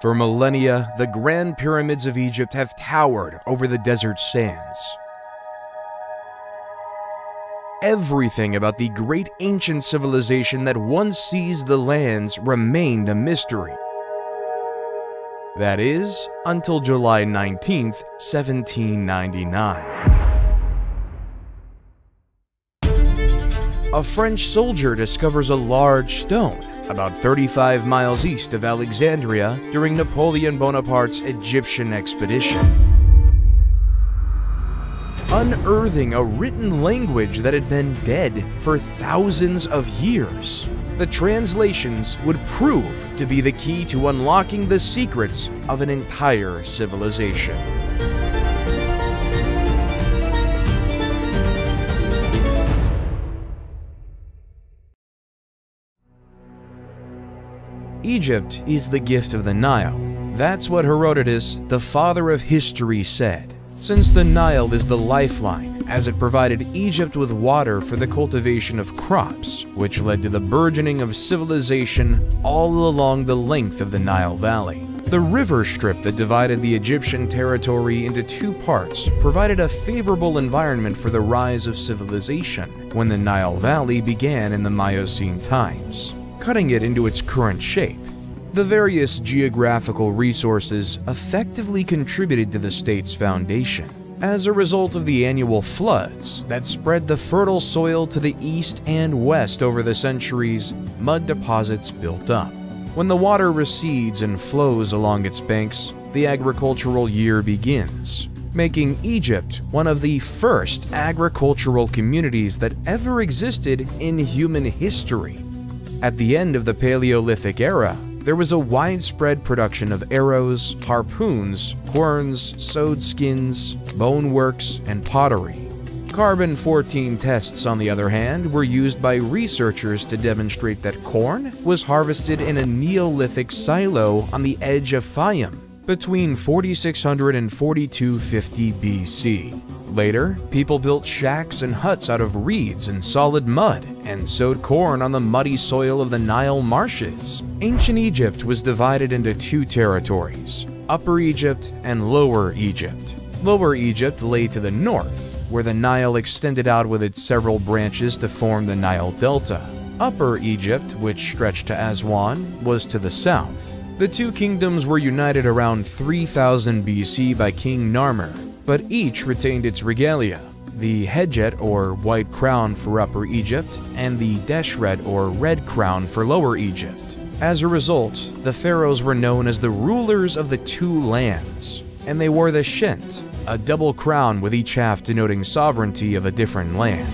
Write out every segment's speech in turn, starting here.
For millennia, the Grand Pyramids of Egypt have towered over the desert sands. Everything about the great ancient civilization that once seized the lands remained a mystery. That is, until July 19, 1799. A French soldier discovers a large stone about 35 miles east of Alexandria during Napoleon Bonaparte's Egyptian expedition, unearthing a written language that had been dead for thousands of years. The translations would prove to be the key to unlocking the secrets of an entire civilization. Egypt is the gift of the Nile. That's what Herodotus, the father of history, said. Since the Nile is the lifeline, as it provided Egypt with water for the cultivation of crops, which led to the burgeoning of civilization all along the length of the Nile Valley. The river strip that divided the Egyptian territory into two parts provided a favorable environment for the rise of civilization when the Nile Valley began in the Miocene times, cutting it into its current shape. The various geographical resources effectively contributed to the state's foundation. As a result of the annual floods that spread the fertile soil to the east and west over the centuries, mud deposits built up. When the water recedes and flows along its banks, the agricultural year begins, making Egypt one of the first agricultural communities that ever existed in human history. At the end of the Paleolithic era, there was a widespread production of arrows, harpoons, querns, sewed skins, boneworks, and pottery. Carbon-14 tests, on the other hand, were used by researchers to demonstrate that corn was harvested in a Neolithic silo on the edge of Fayum between 4600 and 4250 BC. Later, people built shacks and huts out of reeds and solid mud and sowed corn on the muddy soil of the Nile marshes. Ancient Egypt was divided into two territories, Upper Egypt and Lower Egypt. Lower Egypt lay to the north, where the Nile extended out with its several branches to form the Nile Delta. Upper Egypt, which stretched to Aswan, was to the south. The two kingdoms were united around 3000 BC by King Narmer, but each retained its regalia, the Hedjet or white crown for Upper Egypt and the Deshret or red crown for Lower Egypt. As a result, the pharaohs were known as the rulers of the two lands, and they wore the Shent, a double crown with each half denoting sovereignty of a different land.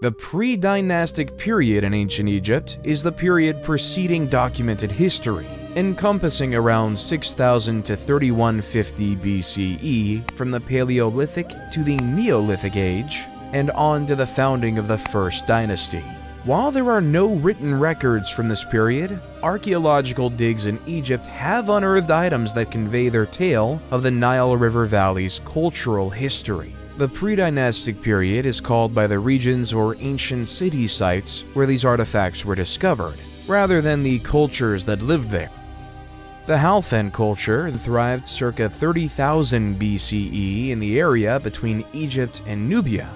The pre-dynastic period in ancient Egypt is the period preceding documented history, encompassing around 6000 to 3150 BCE from the Paleolithic to the Neolithic age and on to the founding of the First Dynasty. While there are no written records from this period, archaeological digs in Egypt have unearthed items that convey their tale of the Nile River Valley's cultural history. The pre-dynastic period is called by the regions or ancient city sites where these artifacts were discovered, rather than the cultures that lived there. The Halfen culture thrived circa 30,000 BCE in the area between Egypt and Nubia,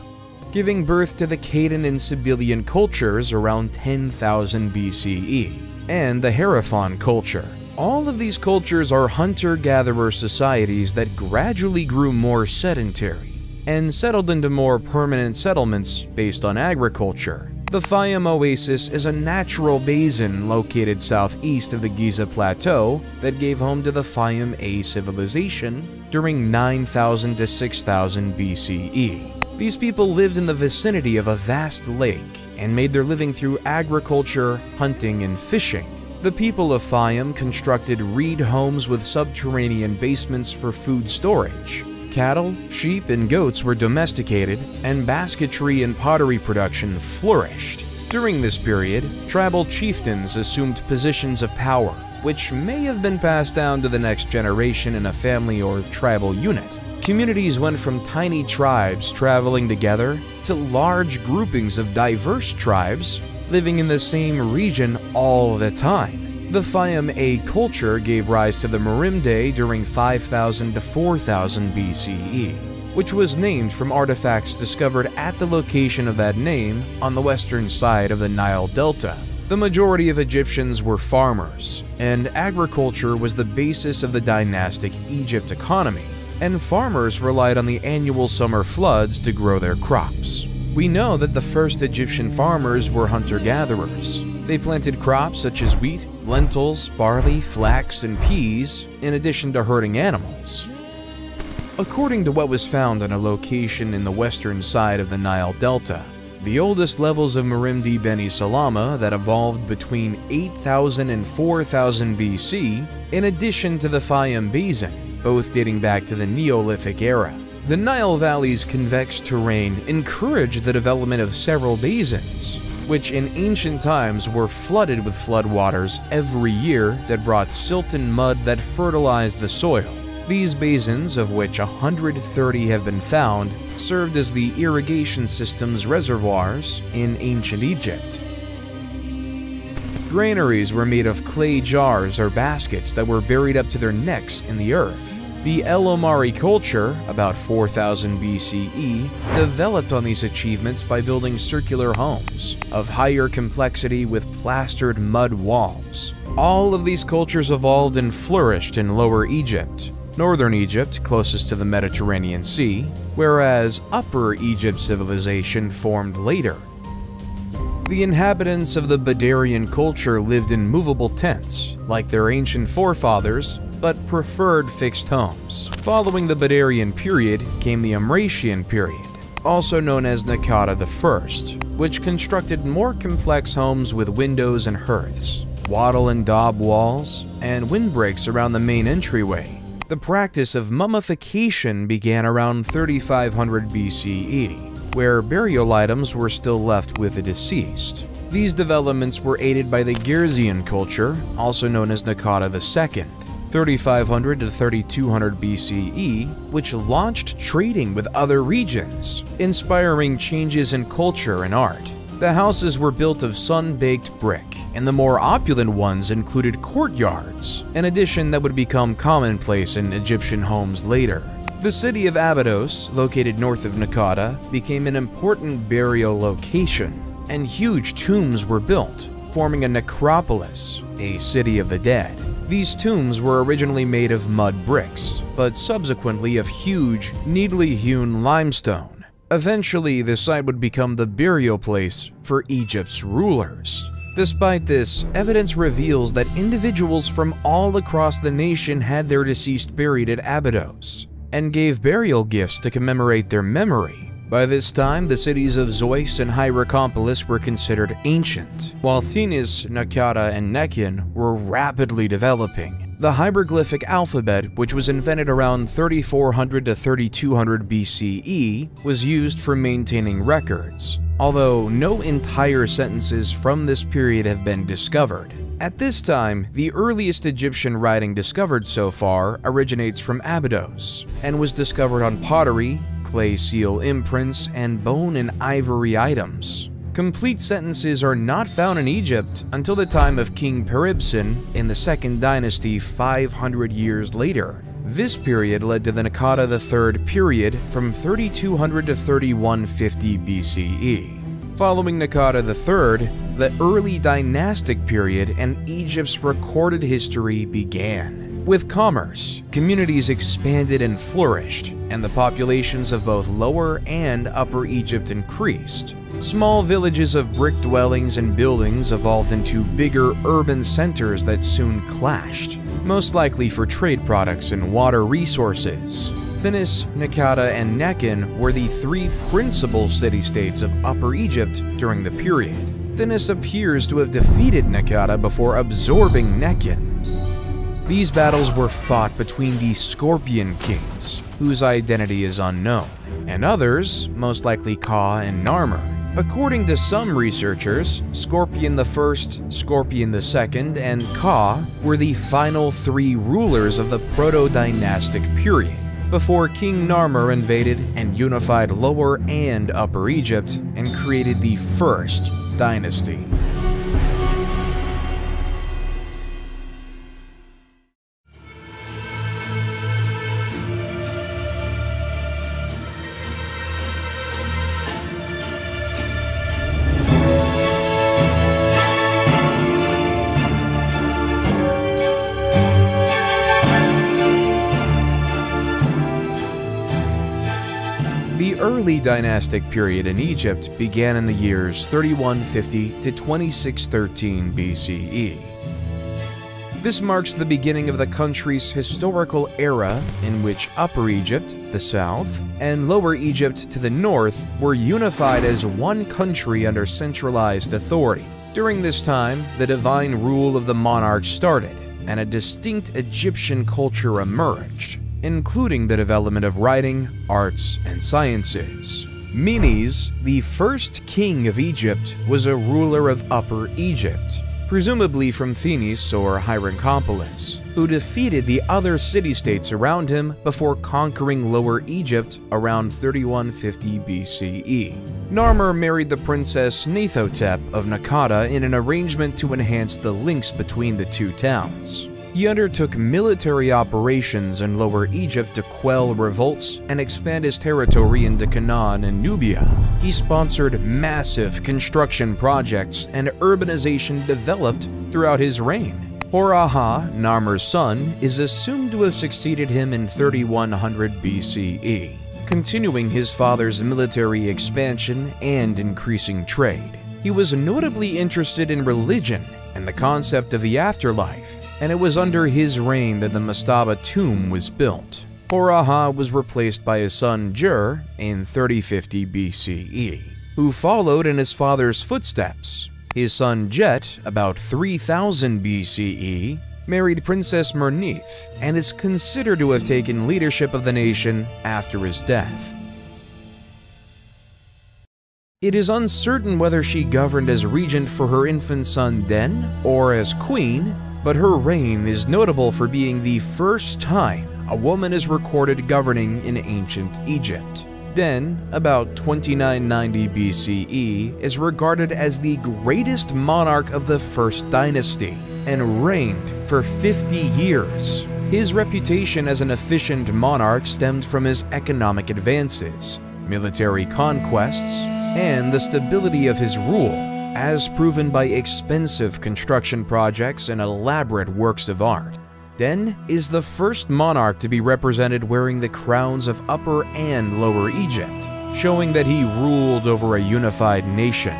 giving birth to the Cadon and Sibyllian cultures around 10,000 BCE, and the Hierophant culture. All of these cultures are hunter-gatherer societies that gradually grew more sedentary and settled into more permanent settlements based on agriculture. The Fayum Oasis is a natural basin located southeast of the Giza Plateau that gave home to the Fayum A civilization during 9000 to 6000 BCE. These people lived in the vicinity of a vast lake and made their living through agriculture, hunting, and fishing. The people of Fayum constructed reed homes with subterranean basements for food storage, Cattle, sheep, and goats were domesticated, and basketry and pottery production flourished. During this period, tribal chieftains assumed positions of power, which may have been passed down to the next generation in a family or tribal unit. Communities went from tiny tribes traveling together to large groupings of diverse tribes living in the same region all the time. The Fayum A culture gave rise to the Merimde during 5000 to 4000 BCE, which was named from artifacts discovered at the location of that name on the western side of the Nile Delta. The majority of Egyptians were farmers, and agriculture was the basis of the dynastic Egypt economy, and farmers relied on the annual summer floods to grow their crops. We know that the first Egyptian farmers were hunter-gatherers. They planted crops such as wheat, lentils, barley, flax, and peas, in addition to herding animals. According to what was found on a location in the western side of the Nile Delta, the oldest levels of Merimdi Beni Salama that evolved between 8000 and 4000 BC, in addition to the Fayum Basin, both dating back to the Neolithic era. The Nile Valley's convex terrain encouraged the development of several basins, which in ancient times were flooded with floodwaters every year that brought silt and mud that fertilized the soil. These basins, of which 130 have been found, served as the irrigation system's reservoirs in ancient Egypt. Granaries were made of clay jars or baskets that were buried up to their necks in the earth. The El Omari culture, about 4000 BCE, developed on these achievements by building circular homes of higher complexity with plastered mud walls. All of these cultures evolved and flourished in Lower Egypt, Northern Egypt closest to the Mediterranean Sea, whereas Upper Egypt civilization formed later. The inhabitants of the Badarian culture lived in movable tents, like their ancient forefathers, but preferred fixed homes. Following the Badarian period came the Amratian period, also known as Naqada I, which constructed more complex homes with windows and hearths, wattle and daub walls, and windbreaks around the main entryway. The practice of mummification began around 3500 BCE, where burial items were still left with the deceased. These developments were aided by the Girzian culture, also known as Naqada II, 3500 to 3200 BCE, which launched trading with other regions, inspiring changes in culture and art. The houses were built of sun-baked brick, and the more opulent ones included courtyards, an addition that would become commonplace in Egyptian homes later. The city of Abydos, located north of Naqada, became an important burial location, and huge tombs were built, forming a necropolis, a city of the dead. These tombs were originally made of mud bricks, but subsequently of huge, neatly hewn limestone. Eventually, the site would become the burial place for Egypt's rulers. Despite this, evidence reveals that individuals from all across the nation had their deceased buried at Abydos, and gave burial gifts to commemorate their memory. By this time, the cities of Zeus and Hierakonpolis were considered ancient, while Thinis, Naqada, and Nekhen were rapidly developing. The hieroglyphic alphabet, which was invented around 3400 to 3200 BCE, was used for maintaining records, although no entire sentences from this period have been discovered. At this time, the earliest Egyptian writing discovered so far originates from Abydos, and was discovered on pottery, clay seal imprints, and bone and ivory items. Complete sentences are not found in Egypt until the time of King Peribsen in the 2nd dynasty 500 years later. This period led to the Naqada III period from 3200 to 3150 BCE. Following Naqada III, the early dynastic period and Egypt's recorded history began. With commerce, communities expanded and flourished, and the populations of both Lower and Upper Egypt increased. Small villages of brick dwellings and buildings evolved into bigger urban centers that soon clashed, most likely for trade products and water resources. Thinis, Naqada, and Nekhen were the three principal city-states of Upper Egypt during the period. Thinis appears to have defeated Naqada before absorbing Nekhen. These battles were fought between the Scorpion Kings, whose identity is unknown, and others, most likely Ka and Narmer. According to some researchers, Scorpion I, Scorpion II, and Ka were the final three rulers of the proto-dynastic period, before King Narmer invaded and unified Lower and Upper Egypt and created the First Dynasty. The early dynastic period in Egypt began in the years 3150 to 2613 BCE. This marks the beginning of the country's historical era in which Upper Egypt, the south, and Lower Egypt to the north were unified as one country under centralized authority. During this time, the divine rule of the monarch started, and a distinct Egyptian culture emerged, including the development of writing, arts, and sciences. Menes, the first king of Egypt, was a ruler of Upper Egypt, presumably from Phoenice or Hierakonpolis, who defeated the other city-states around him before conquering Lower Egypt around 3150 BCE. Narmer married the princess Neithotep of Nakata in an arrangement to enhance the links between the two towns. He undertook military operations in Lower Egypt to quell revolts and expand his territory into Canaan and Nubia. He sponsored massive construction projects, and urbanization developed throughout his reign. Hor-Aha, Narmer's son, is assumed to have succeeded him in 3100 BCE, continuing his father's military expansion and increasing trade. He was notably interested in religion and the concept of the afterlife, and it was under his reign that the mastaba tomb was built. Hor-Aha was replaced by his son Jur in 3050 BCE, who followed in his father's footsteps. His son Jet, about 3000 BCE, married Princess Mernith and is considered to have taken leadership of the nation after his death. It is uncertain whether she governed as regent for her infant son Den or as queen, but her reign is notable for being the first time a woman is recorded governing in ancient Egypt. Den, about 2990 BCE, is regarded as the greatest monarch of the First Dynasty and reigned for 50 years. His reputation as an efficient monarch stemmed from his economic advances, military conquests, and the stability of his rule, as proven by expensive construction projects and elaborate works of art. Den is the first monarch to be represented wearing the crowns of Upper and Lower Egypt, showing that he ruled over a unified nation.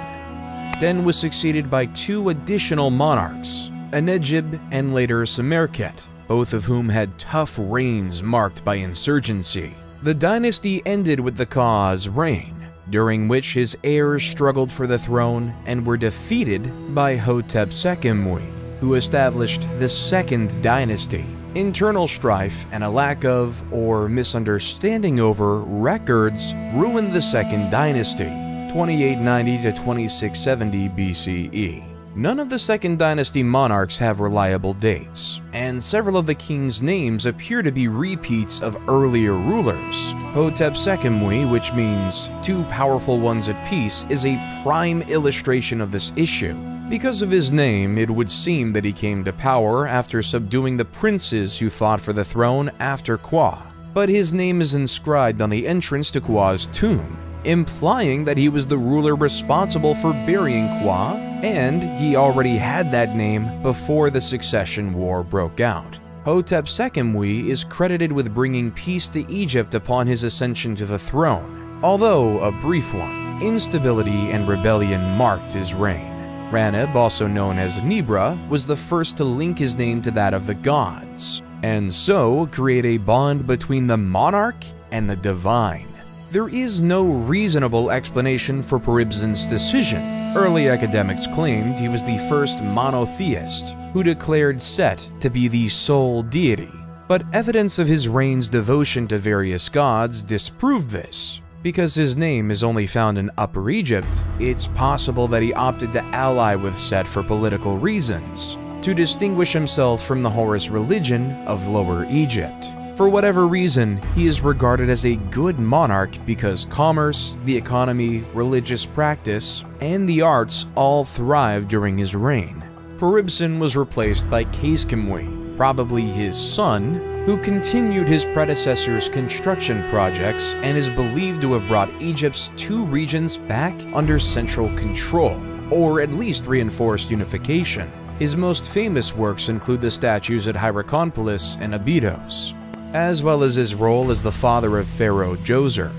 Den was succeeded by two additional monarchs, Enegib and later Semerkhet, both of whom had tough reigns marked by insurgency. The dynasty ended with the Ka's reign, during which his heirs struggled for the throne and were defeated by Hotep Sekemui, who established the Second Dynasty. Internal strife and a lack of, or misunderstanding over, records ruined the Second Dynasty, 2890 to 2670 BCE. None of the Second Dynasty monarchs have reliable dates, and several of the kings' names appear to be repeats of earlier rulers. Hotep Sekemui, which means two powerful ones at peace, is a prime illustration of this issue. Because of his name, it would seem that he came to power after subduing the princes who fought for the throne after Kwa, but his name is inscribed on the entrance to Kwa's tomb, implying that he was the ruler responsible for burying Kwa, and he already had that name before the succession war broke out. Hotep Sekemui is credited with bringing peace to Egypt upon his ascension to the throne, although a brief one. Instability and rebellion marked his reign. Raneb, also known as Nibra, was the first to link his name to that of the gods, and so create a bond between the monarch and the divine. There is no reasonable explanation for Peribsen's decision. Early academics claimed he was the first monotheist who declared Set to be the sole deity. But evidence of his reign's devotion to various gods disproved this. Because his name is only found in Upper Egypt, it's possible that he opted to ally with Set for political reasons, to distinguish himself from the Horus religion of Lower Egypt. For whatever reason, he is regarded as a good monarch because commerce, the economy, religious practice, and the arts all thrived during his reign. Peribsen was replaced by Kheskemwy, probably his son, who continued his predecessor's construction projects and is believed to have brought Egypt's two regions back under central control, or at least reinforced unification. His most famous works include the statues at Hierakonpolis and Abydos, as well as his role as the father of Pharaoh Djoser.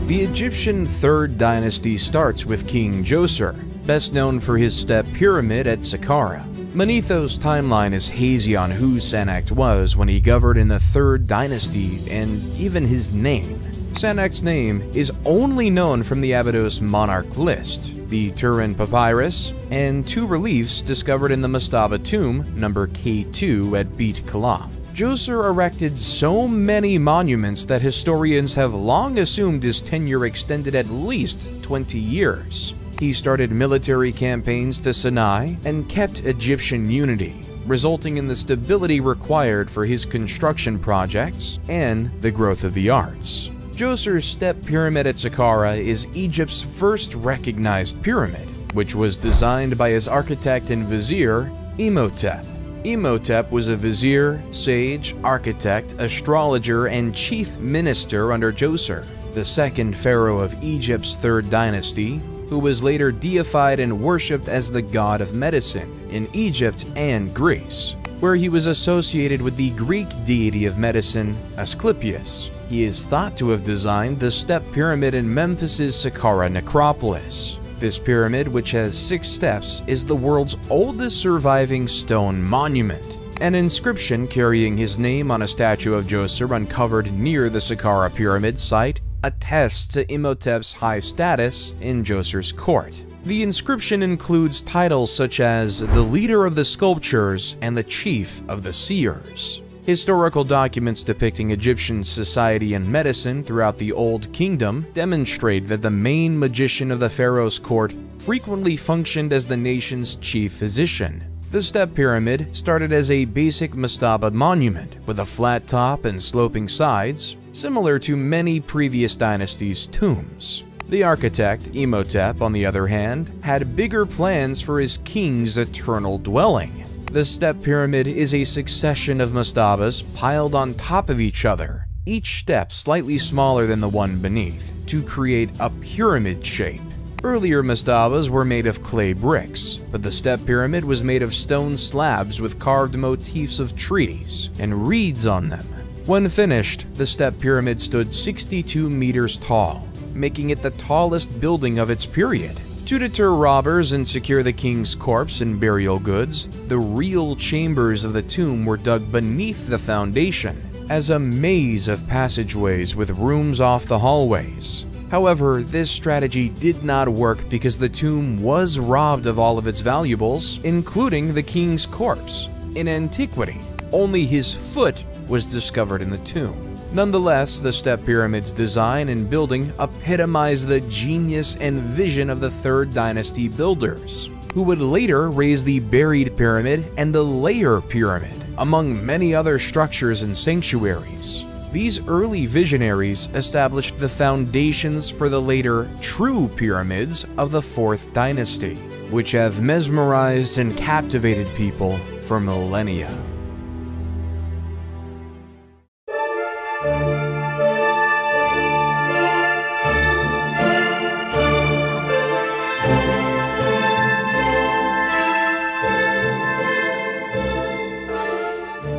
The Egyptian Third Dynasty starts with King Djoser, best known for his step pyramid at Saqqara. Manetho's timeline is hazy on who Sennacht was when he governed in the Third Dynasty and even his name. Sennacht's name is only known from the Abydos monarch list, the Turin Papyrus, and two reliefs discovered in the Mastaba tomb, number K2 at Beit Kalaf. Djoser erected so many monuments that historians have long assumed his tenure extended at least 20 years. He started military campaigns to Sinai and kept Egyptian unity, resulting in the stability required for his construction projects and the growth of the arts. Djoser's step pyramid at Saqqara is Egypt's first recognized pyramid, which was designed by his architect and vizier, Imhotep. Imhotep was a vizier, sage, architect, astrologer, and chief minister under Djoser, the second pharaoh of Egypt's Third Dynasty, who was later deified and worshipped as the god of medicine in Egypt and Greece, where he was associated with the Greek deity of medicine, Asclepius. He is thought to have designed the step pyramid in Memphis's Saqqara necropolis. This pyramid, which has 6 steps, is the world's oldest surviving stone monument. An inscription carrying his name on a statue of Djoser uncovered near the Saqqara pyramid site attests to Imhotep's high status in Djoser's court. The inscription includes titles such as the leader of the sculptures and the chief of the seers. Historical documents depicting Egyptian society and medicine throughout the Old Kingdom demonstrate that the main magician of the pharaoh's court frequently functioned as the nation's chief physician. The step pyramid started as a basic mastaba monument with a flat top and sloping sides, similar to many previous dynasties' tombs. The architect, Imhotep, on the other hand, had bigger plans for his king's eternal dwelling. The step pyramid is a succession of mastabas piled on top of each other, each step slightly smaller than the one beneath, to create a pyramid shape. Earlier mastabas were made of clay bricks, but the step pyramid was made of stone slabs with carved motifs of trees and reeds on them. When finished, the step pyramid stood 62 meters tall, making it the tallest building of its period. To deter robbers and secure the king's corpse and burial goods, the real chambers of the tomb were dug beneath the foundation, as a maze of passageways with rooms off the hallways. However, this strategy did not work because the tomb was robbed of all of its valuables, including the king's corpse. In antiquity, only his foot was discovered in the tomb. Nonetheless, the step pyramid's design and building epitomize the genius and vision of the Third Dynasty builders, who would later raise the buried pyramid and the layer pyramid, among many other structures and sanctuaries. These early visionaries established the foundations for the later true pyramids of the Fourth Dynasty, which have mesmerized and captivated people for millennia.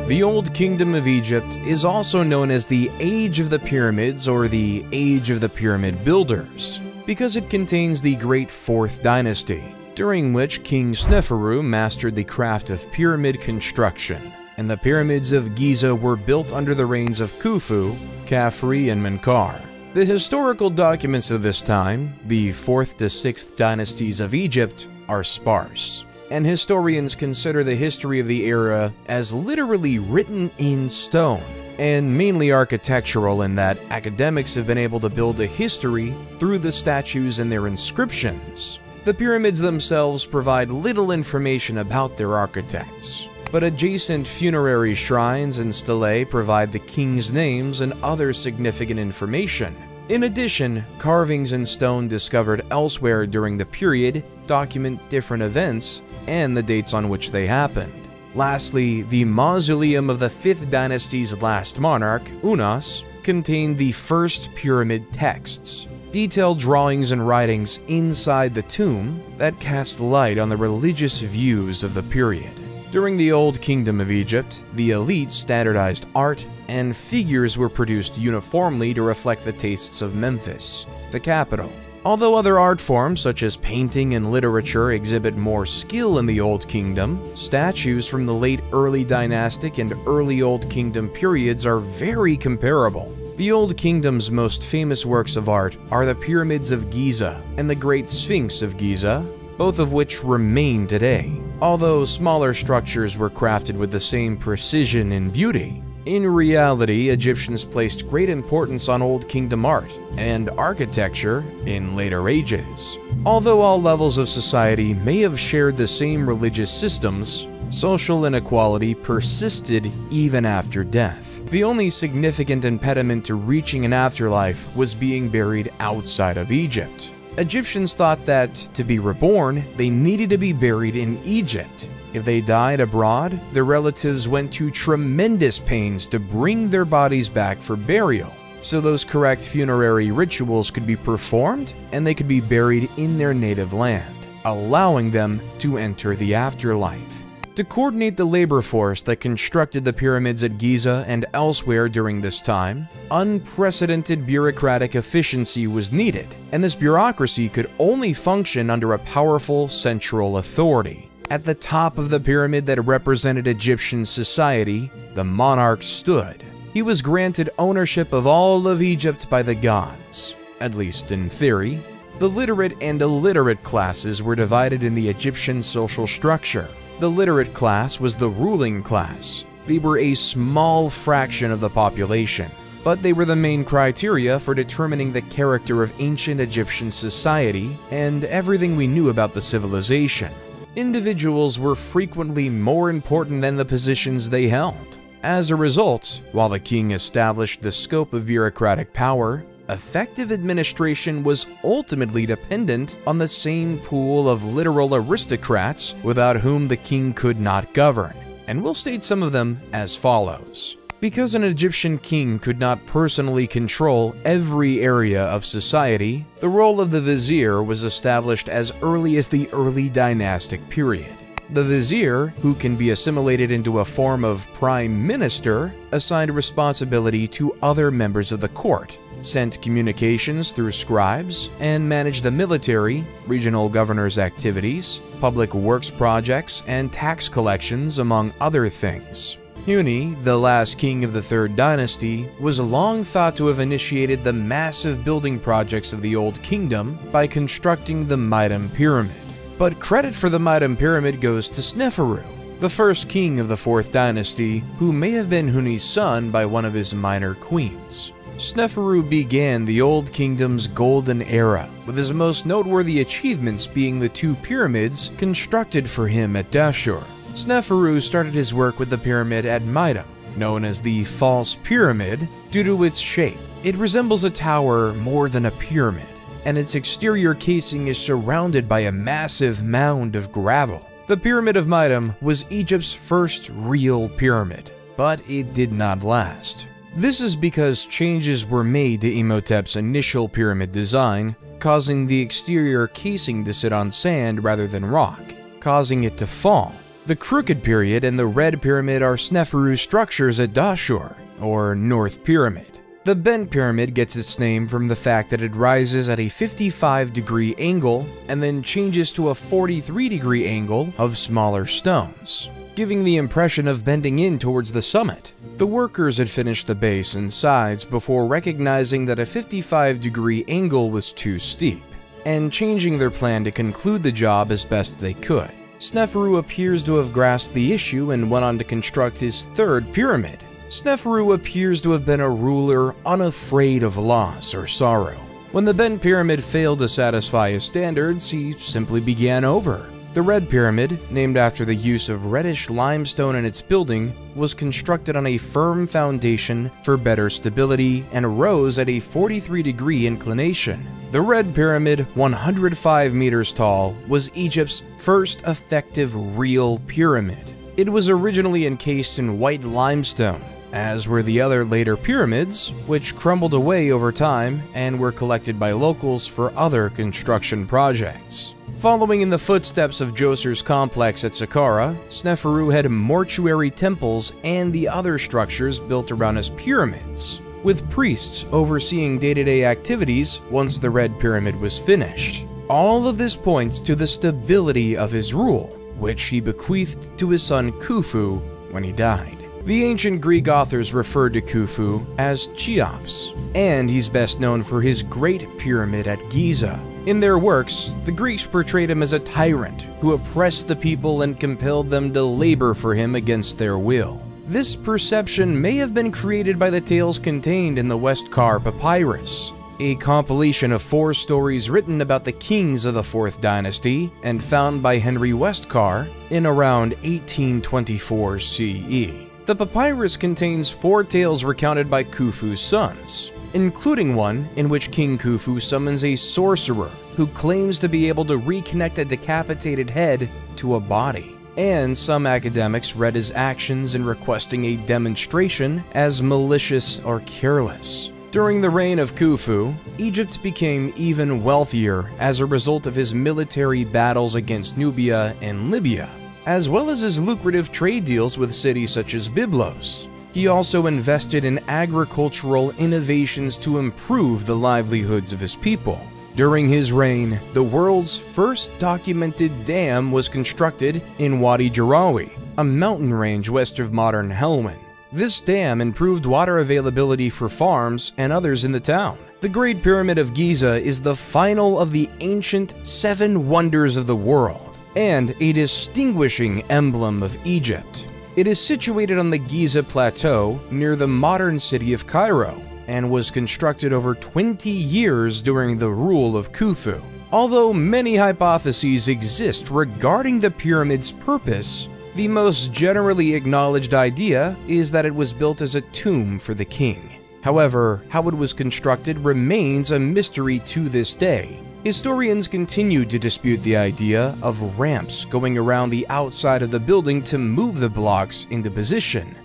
The Old Kingdom of Egypt is also known as the Age of the Pyramids or the Age of the Pyramid Builders, because it contains the Great Fourth Dynasty, during which King Sneferu mastered the craft of pyramid construction. and the pyramids of Giza were built under the reigns of Khufu, Khafre, and Menkaure. The historical documents of this time, the 4th to 6th dynasties of Egypt, are sparse, and historians consider the history of the era as literally written in stone, and mainly architectural in that academics have been able to build a history through the statues and their inscriptions. The pyramids themselves provide little information about their architects, but adjacent funerary shrines and stelae provide the king's names and other significant information. In addition, carvings in stone discovered elsewhere during the period document different events and the dates on which they happened. Lastly, the mausoleum of the 5th dynasty's last monarch, Unas, contained the first pyramid texts, detailed drawings and writings inside the tomb that cast light on the religious views of the period. During the Old Kingdom of Egypt, the elite standardized art and figures were produced uniformly to reflect the tastes of Memphis, the capital. Although other art forms such as painting and literature exhibit more skill in the Old Kingdom, statues from the late early dynastic and early Old Kingdom periods are very comparable. The Old Kingdom's most famous works of art are the pyramids of Giza and the Great Sphinx of Giza, both of which remain today, although smaller structures were crafted with the same precision and beauty. In reality, Egyptians placed great importance on Old Kingdom art and architecture in later ages. Although all levels of society may have shared the same religious systems, social inequality persisted even after death. The only significant impediment to reaching an afterlife was being buried outside of Egypt. Egyptians thought that, to be reborn, they needed to be buried in Egypt. If they died abroad, their relatives went to tremendous pains to bring their bodies back for burial, so those correct funerary rituals could be performed and they could be buried in their native land, allowing them to enter the afterlife. To coordinate the labor force that constructed the pyramids at Giza and elsewhere during this time, unprecedented bureaucratic efficiency was needed, and this bureaucracy could only function under a powerful central authority. At the top of the pyramid that represented Egyptian society, the monarch stood. He was granted ownership of all of Egypt by the gods, at least in theory. The literate and illiterate classes were divided in the Egyptian social structure. The literate class was the ruling class. They were a small fraction of the population, but they were the main criteria for determining the character of ancient Egyptian society and everything we knew about the civilization. Individuals were frequently more important than the positions they held. As a result, while the king established the scope of bureaucratic power, effective administration was ultimately dependent on the same pool of literal aristocrats without whom the king could not govern, and we'll state some of them as follows. Because an Egyptian king could not personally control every area of society, the role of the vizier was established as early as the early dynastic period. The vizier, who can be assimilated into a form of prime minister, assigned responsibility to other members of the court, sent communications through scribes, and managed the military, regional governors' activities, public works projects, and tax collections, among other things. Huni, the last king of the 3rd dynasty, was long thought to have initiated the massive building projects of the Old Kingdom by constructing the Mitam Pyramid. But credit for the Mitam Pyramid goes to Sneferu, the first king of the 4th dynasty, who may have been Huni's son by one of his minor queens. Sneferu began the Old Kingdom's golden era, with his most noteworthy achievements being the 2 pyramids constructed for him at Dashur. Sneferu started his work with the pyramid at Mitam, known as the False Pyramid, due to its shape. It resembles a tower more than a pyramid, and its exterior casing is surrounded by a massive mound of gravel. The Pyramid of Mitam was Egypt's first real pyramid, but it did not last. This is because changes were made to Imhotep's initial pyramid design, causing the exterior casing to sit on sand rather than rock, causing it to fall. The Crooked Period and the Red Pyramid are Sneferu's structures at Dashur, or North Pyramid. The bent pyramid gets its name from the fact that it rises at a 55-degree angle and then changes to a 43-degree angle of smaller stones, giving the impression of bending in towards the summit. The workers had finished the base and sides before recognizing that a 55-degree angle was too steep, and changing their plan to conclude the job as best they could. Sneferu appears to have grasped the issue and went on to construct his third pyramid. Sneferu appears to have been a ruler unafraid of loss or sorrow. When the bent pyramid failed to satisfy his standards, he simply began over. The red pyramid, named after the use of reddish limestone in its building, was constructed on a firm foundation for better stability and rose at a 43-degree inclination. The red pyramid, 105 meters tall, was Egypt's first effective real pyramid. It was originally encased in white limestone, as were the other later pyramids, which crumbled away over time and were collected by locals for other construction projects. Following in the footsteps of Djoser's complex at Saqqara, Sneferu had mortuary temples and the other structures built around his pyramids, with priests overseeing day-to-day activities once the red pyramid was finished. All of this points to the stability of his rule, which he bequeathed to his son Khufu when he died. The ancient Greek authors referred to Khufu as Cheops, and he's best known for his Great Pyramid at Giza. In their works, the Greeks portrayed him as a tyrant who oppressed the people and compelled them to labor for him against their will. This perception may have been created by the tales contained in the Westcar Papyrus, a compilation of 4 stories written about the kings of the 4th dynasty and found by Henry Westcar in around 1824 CE. The papyrus contains 4 tales recounted by Khufu's sons, including one in which King Khufu summons a sorcerer who claims to be able to reconnect a decapitated head to a body, and some academics read his actions in requesting a demonstration as malicious or careless. During the reign of Khufu, Egypt became even wealthier as a result of his military battles against Nubia and Libya, as well as his lucrative trade deals with cities such as Byblos. He also invested in agricultural innovations to improve the livelihoods of his people. During his reign, the world's first documented dam was constructed in Wadi Jarawi, a mountain range west of modern Helwan. This dam improved water availability for farms and others in the town. The Great Pyramid of Giza is the final of the ancient 7 wonders of the world, and a distinguishing emblem of Egypt. It is situated on the Giza Plateau near the modern city of Cairo, and was constructed over 20 years during the rule of Khufu. Although many hypotheses exist regarding the pyramid's purpose, the most generally acknowledged idea is that it was built as a tomb for the king. However, how it was constructed remains a mystery to this day. Historians continue to dispute the idea of ramps going around the outside of the building to move the blocks into position.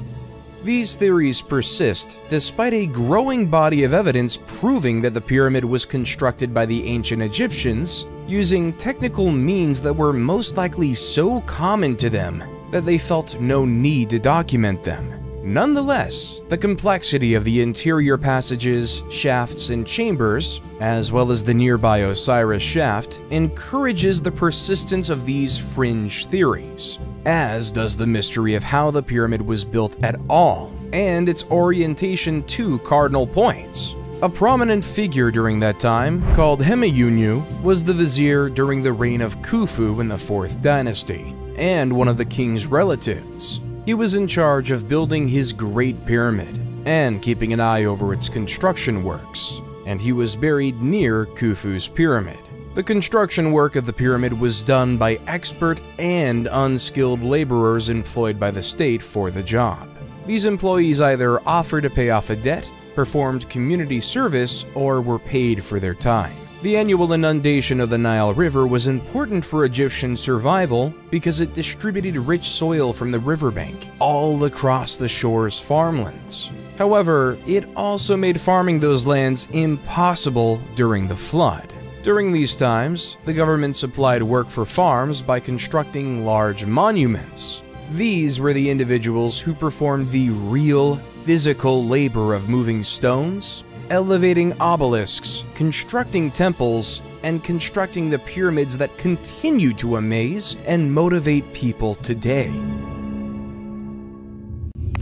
These theories persist despite a growing body of evidence proving that the pyramid was constructed by the ancient Egyptians using technical means that were most likely so common to them that they felt no need to document them. Nonetheless, the complexity of the interior passages, shafts, and chambers, as well as the nearby Osiris shaft, encourages the persistence of these fringe theories, as does the mystery of how the pyramid was built at all, and its orientation to cardinal points. A prominent figure during that time, called Hemayunu, was the vizier during the reign of Khufu in the 4th dynasty, and one of the king's relatives. He was in charge of building his Great Pyramid and keeping an eye over its construction works, and he was buried near Khufu's pyramid. The construction work of the pyramid was done by expert and unskilled laborers employed by the state for the job. These employees either offered to pay off a debt, performed community service, or were paid for their time. The annual inundation of the Nile River was important for Egyptian survival because it distributed rich soil from the riverbank all across the shore's farmlands. However, it also made farming those lands impossible during the flood. During these times, the government supplied work for farms by constructing large monuments. These were the individuals who performed the real physical labor of moving stones, elevating obelisks, constructing temples, and constructing the pyramids that continue to amaze and motivate people today.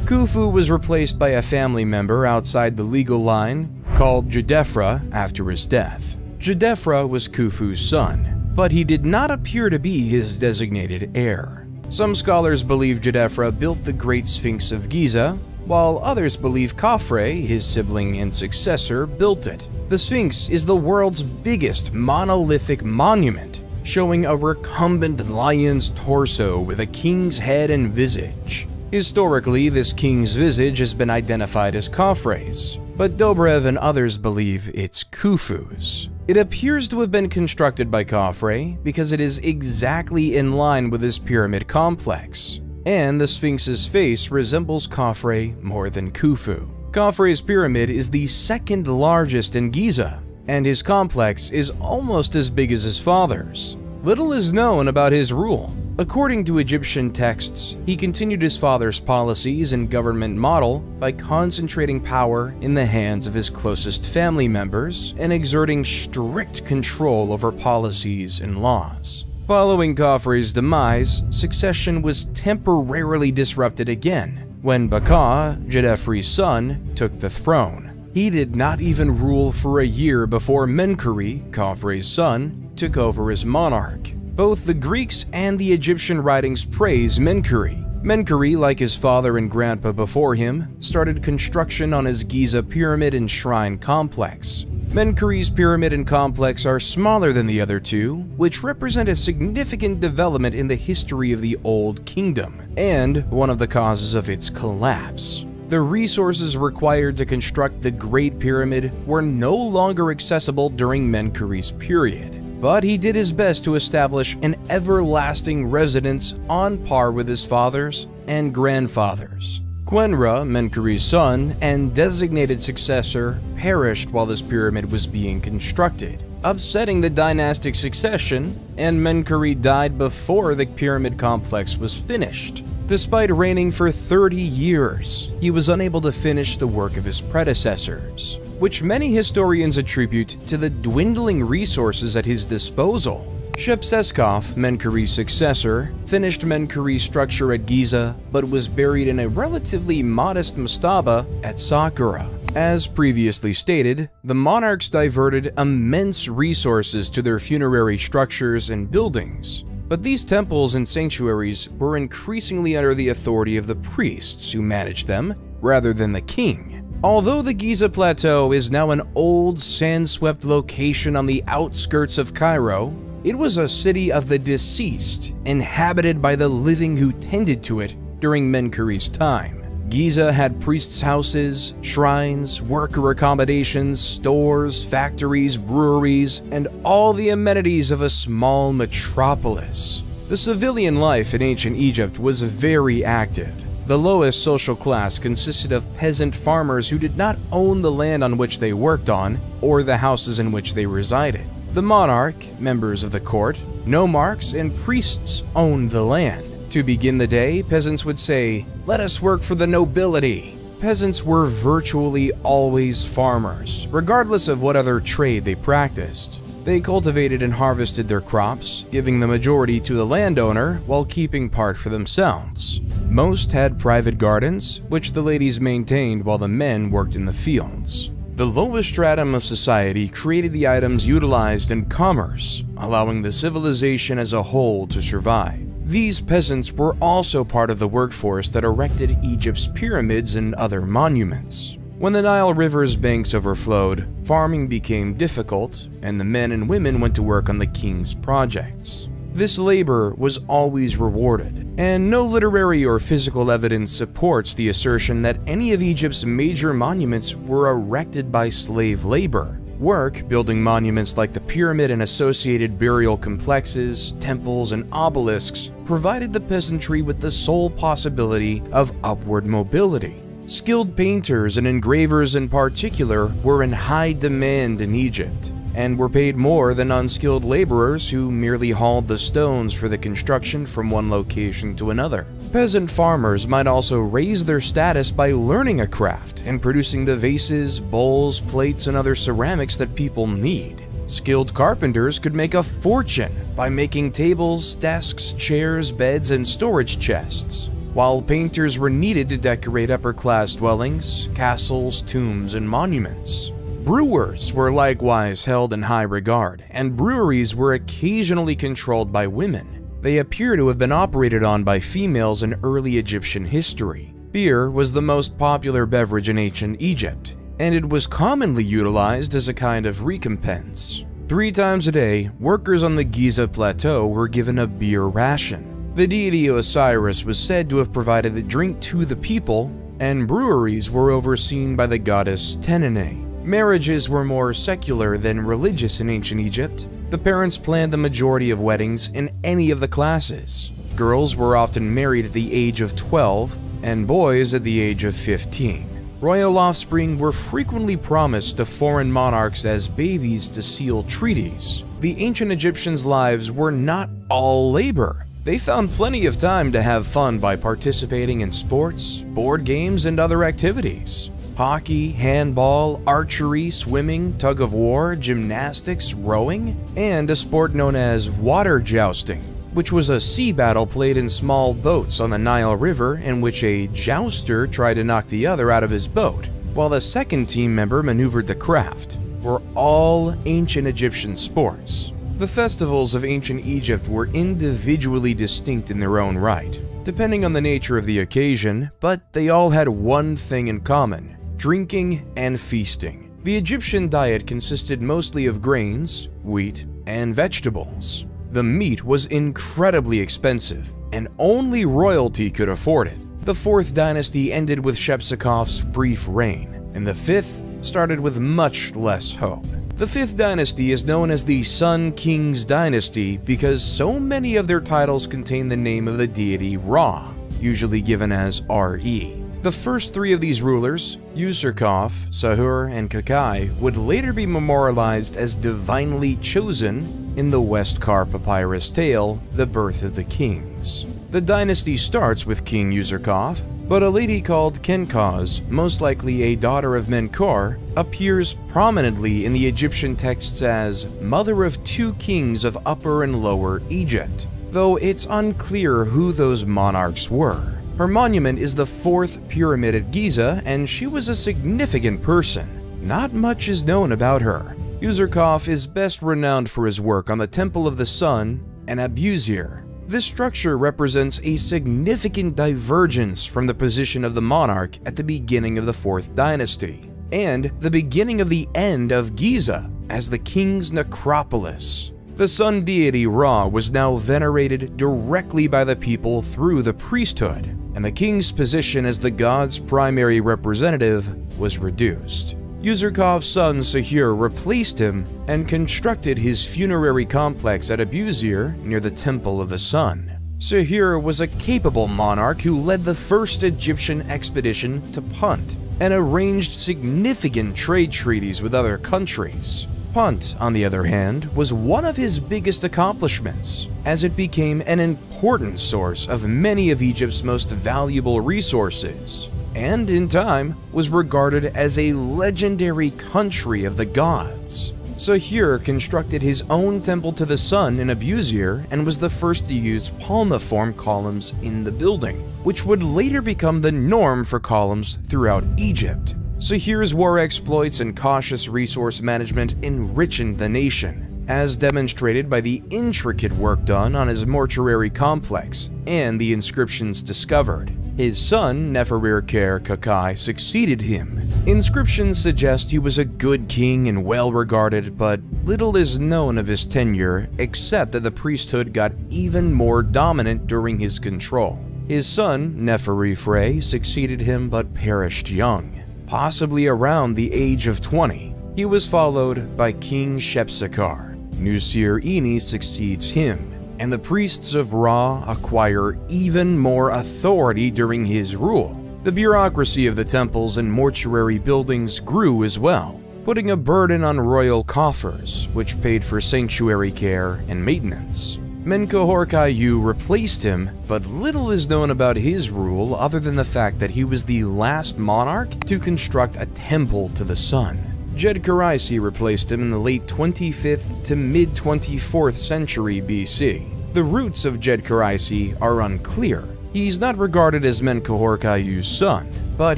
Khufu was replaced by a family member outside the legal line called Djedefre after his death. Djedefre was Khufu's son, but he did not appear to be his designated heir. Some scholars believe Djedefre built the Great Sphinx of Giza, while others believe Khafre, his sibling and successor, built it. The Sphinx is the world's biggest monolithic monument, showing a recumbent lion's torso with a king's head and visage. Historically, this king's visage has been identified as Khafre's, but Dobrev and others believe it's Khufu's. It appears to have been constructed by Khafre because it is exactly in line with his pyramid complex, and the Sphinx's face resembles Khafre more than Khufu. Khafre's pyramid is the second largest in Giza, and his complex is almost as big as his father's. Little is known about his rule. According to Egyptian texts, he continued his father's policies and government model by concentrating power in the hands of his closest family members and exerting strict control over policies and laws. Following Khafre's demise, succession was temporarily disrupted again when Baka, Djedefre's son, took the throne. He did not even rule for a year before Menkaure, Khafre's son, took over as monarch. Both the Greeks and the Egyptian writings praise Menkaure. Menkaure, like his father and grandpa before him, started construction on his Giza pyramid and shrine complex. Menkaure's pyramid and complex are smaller than the other two, which represent a significant development in the history of the Old Kingdom, and one of the causes of its collapse. The resources required to construct the Great Pyramid were no longer accessible during Menkaure's period, but he did his best to establish an everlasting residence on par with his father's and grandfather's. Quenra, Menkaure's son and designated successor, perished while this pyramid was being constructed, upsetting the dynastic succession, and Menkaure died before the pyramid complex was finished. Despite reigning for 30 years, he was unable to finish the work of his predecessors, which many historians attribute to the dwindling resources at his disposal. Shepseskaf, Menkaure's successor, finished Menkaure's structure at Giza, but was buried in a relatively modest mastaba at Saqqara. As previously stated, the monarchs diverted immense resources to their funerary structures and buildings, but these temples and sanctuaries were increasingly under the authority of the priests who managed them, rather than the king. Although the Giza Plateau is now an old, sand-swept location on the outskirts of Cairo, it was a city of the deceased, inhabited by the living who tended to it during Menkaure's time. Giza had priests' houses, shrines, worker accommodations, stores, factories, breweries, and all the amenities of a small metropolis. The civilian life in ancient Egypt was very active. The lowest social class consisted of peasant farmers who did not own the land on which they worked on or the houses in which they resided. The monarch, members of the court, nomarchs, and priests owned the land. To begin the day, peasants would say, "Let us work for the nobility." Peasants were virtually always farmers, regardless of what other trade they practiced. They cultivated and harvested their crops, giving the majority to the landowner while keeping part for themselves. Most had private gardens, which the ladies maintained while the men worked in the fields. The lowest stratum of society created the items utilized in commerce, allowing the civilization as a whole to survive. These peasants were also part of the workforce that erected Egypt's pyramids and other monuments. When the Nile River's banks overflowed, farming became difficult, and the men and women went to work on the king's projects. This labor was always rewarded, and no literary or physical evidence supports the assertion that any of Egypt's major monuments were erected by slave labor. Work building monuments like the pyramid and associated burial complexes, temples, and obelisks provided the peasantry with the sole possibility of upward mobility. Skilled painters and engravers in particular were in high demand in Egypt, and were paid more than unskilled laborers who merely hauled the stones for the construction from one location to another. Peasant farmers might also raise their status by learning a craft and producing the vases, bowls, plates, and other ceramics that people need. Skilled carpenters could make a fortune by making tables, desks, chairs, beds, and storage chests, while painters were needed to decorate upper-class dwellings, castles, tombs, and monuments. Brewers were likewise held in high regard, and breweries were occasionally controlled by women. They appear to have been operated on by females in early Egyptian history. Beer was the most popular beverage in ancient Egypt, and it was commonly utilized as a kind of recompense. 3 times a day, workers on the Giza Plateau were given a beer ration. The deity Osiris was said to have provided the drink to the people, and breweries were overseen by the goddess Tenene. Marriages were more secular than religious in ancient Egypt. The parents planned the majority of weddings in any of the classes. Girls were often married at the age of 12, and boys at the age of 15. Royal offspring were frequently promised to foreign monarchs as babies to seal treaties. The ancient Egyptians' lives were not all labor. They found plenty of time to have fun by participating in sports, board games, and other activities. Hockey, handball, archery, swimming, tug-of-war, gymnastics, rowing, and a sport known as water jousting, which was a sea battle played in small boats on the Nile River in which a jouster tried to knock the other out of his boat, while the second team member maneuvered the craft, were all ancient Egyptian sports. The festivals of ancient Egypt were individually distinct in their own right, depending on the nature of the occasion, but they all had one thing in common: drinking and feasting. The Egyptian diet consisted mostly of grains, wheat, and vegetables. The meat was incredibly expensive, and only royalty could afford it. The 4th dynasty ended with Shepsekhof's brief reign, and the 5th started with much less hope. The 5th dynasty is known as the Sun King's dynasty because so many of their titles contain the name of the deity Ra, usually given as Re. The first 3 of these rulers, Userkaf, Sahur, and Kakai, would later be memorialized as divinely chosen in the Westkar papyrus tale, The Birth of the Kings. The dynasty starts with King Userkaf, but a lady called Kenkaz, most likely a daughter of Menkor, appears prominently in the Egyptian texts as mother of 2 kings of Upper and Lower Egypt, though it's unclear who those monarchs were. Her monument is the 4th pyramid at Giza, and she was a significant person. Not much is known about her. Userkaf is best renowned for his work on the Temple of the Sun and Abusir. This structure represents a significant divergence from the position of the monarch at the beginning of the 4th dynasty, and the beginning of the end of Giza as the king's necropolis. The sun deity Ra was now venerated directly by the people through the priesthood, and the king's position as the god's primary representative was reduced. Userkaf's son Sahur replaced him and constructed his funerary complex at Abusir near the Temple of the Sun. Sahur was a capable monarch who led the first Egyptian expedition to Punt and arranged significant trade treaties with other countries. Punt, on the other hand, was one of his biggest accomplishments, as it became an important source of many of Egypt's most valuable resources, and in time was regarded as a legendary country of the gods. Sahur constructed his own temple to the sun in Abusir and was the first to use palmiform columns in the building, which would later become the norm for columns throughout Egypt. Sahur's war exploits and cautious resource management enriched the nation, as demonstrated by the intricate work done on his mortuary complex and the inscriptions discovered. His son, Neferirker Kakai, succeeded him. Inscriptions suggest he was a good king and well-regarded, but little is known of his tenure except that the priesthood got even more dominant during his control. His son, Neferifre, succeeded him but perished young, possibly around the age of 20. He was followed by King Shepsekhar. Nusir-ini succeeds him, and the priests of Ra acquire even more authority during his rule. The bureaucracy of the temples and mortuary buildings grew as well. putting a burden on royal coffers, which paid for sanctuary care and maintenance. Menkaure replaced him, but little is known about his rule other than the fact that he was the last monarch to construct a temple to the sun. Djedkeraisi replaced him in the late 25th to mid-24th century BC. The roots of Djedkeraisi are unclear. He's not regarded as Menkaure's son, but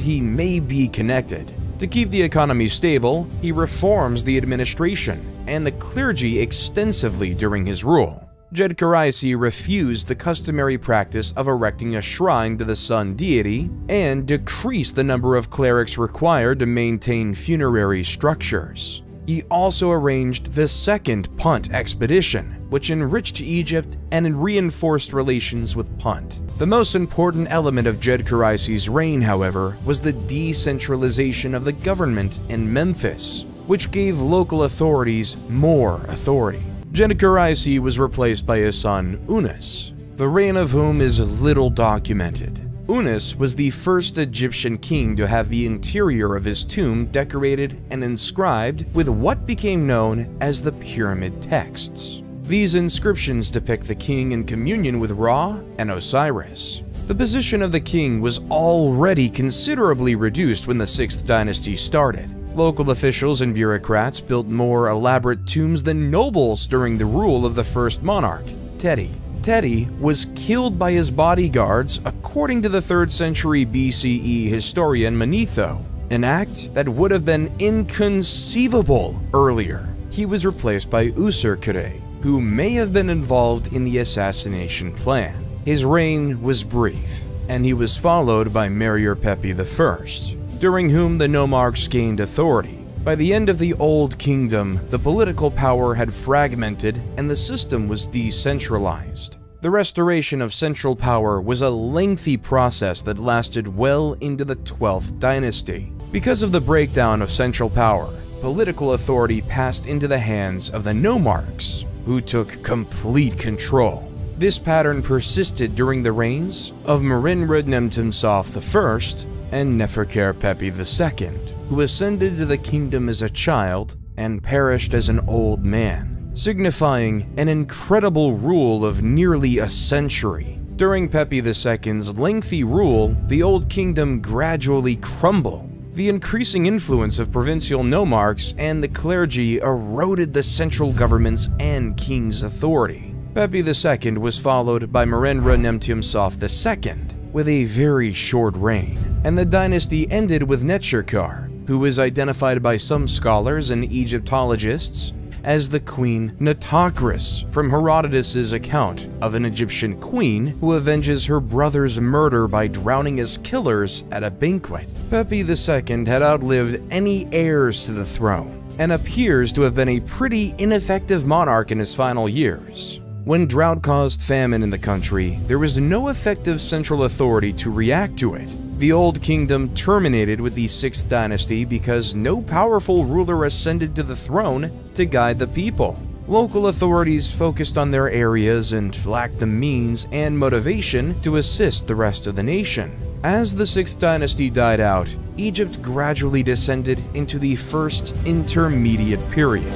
he may be connected. To keep the economy stable, he reforms the administration and the clergy extensively during his rule. Djedkeraisi refused the customary practice of erecting a shrine to the sun deity and decreased the number of clerics required to maintain funerary structures. He also arranged the Second Punt expedition, which enriched Egypt and reinforced relations with Punt. The most important element of Djedkeraisi's reign, however, was the decentralization of the government in Memphis, which gave local authorities more authority. Djedkeraisi was replaced by his son Unas, the reign of whom is little documented. Unas was the first Egyptian king to have the interior of his tomb decorated and inscribed with what became known as the pyramid texts. These inscriptions depict the king in communion with Ra and Osiris. The position of the king was already considerably reduced when the 6th dynasty started. Local officials and bureaucrats built more elaborate tombs than nobles during the rule of the first monarch, Teti. Teti was killed by his bodyguards according to the 3rd century BCE historian Manetho, an act that would have been inconceivable earlier. He was replaced by Userkure, who may have been involved in the assassination plan. His reign was brief, and he was followed by Merierpepi I, during whom the nomarchs gained authority. By the end of the Old Kingdom, the political power had fragmented and the system was decentralized. The restoration of central power was a lengthy process that lasted well into the 12th dynasty. Because of the breakdown of central power, political authority passed into the hands of the nomarchs, who took complete control. This pattern persisted during the reigns of Merenre-Nemtumsaf I and Neferkare-Pepi II, who ascended to the kingdom as a child and perished as an old man, signifying an incredible rule of nearly a century. During Pepi II's lengthy rule, the Old Kingdom gradually crumbled. The increasing influence of provincial nomarchs and the clergy eroded the central government's and king's authority. Pepi II was followed by Merenre-Nemtumsaf II, with a very short reign, and the dynasty ended with Neterkar, who is identified by some scholars and Egyptologists as the Queen Nitocris from Herodotus' account of an Egyptian queen who avenges her brother's murder by drowning his killers at a banquet. Pepi II had outlived any heirs to the throne and appears to have been a pretty ineffective monarch in his final years. When drought caused famine in the country, there was no effective central authority to react to it. The Old Kingdom terminated with the 6th dynasty because no powerful ruler ascended to the throne to guide the people. Local authorities focused on their areas and lacked the means and motivation to assist the rest of the nation. As the 6th dynasty died out, Egypt gradually descended into the First Intermediate Period.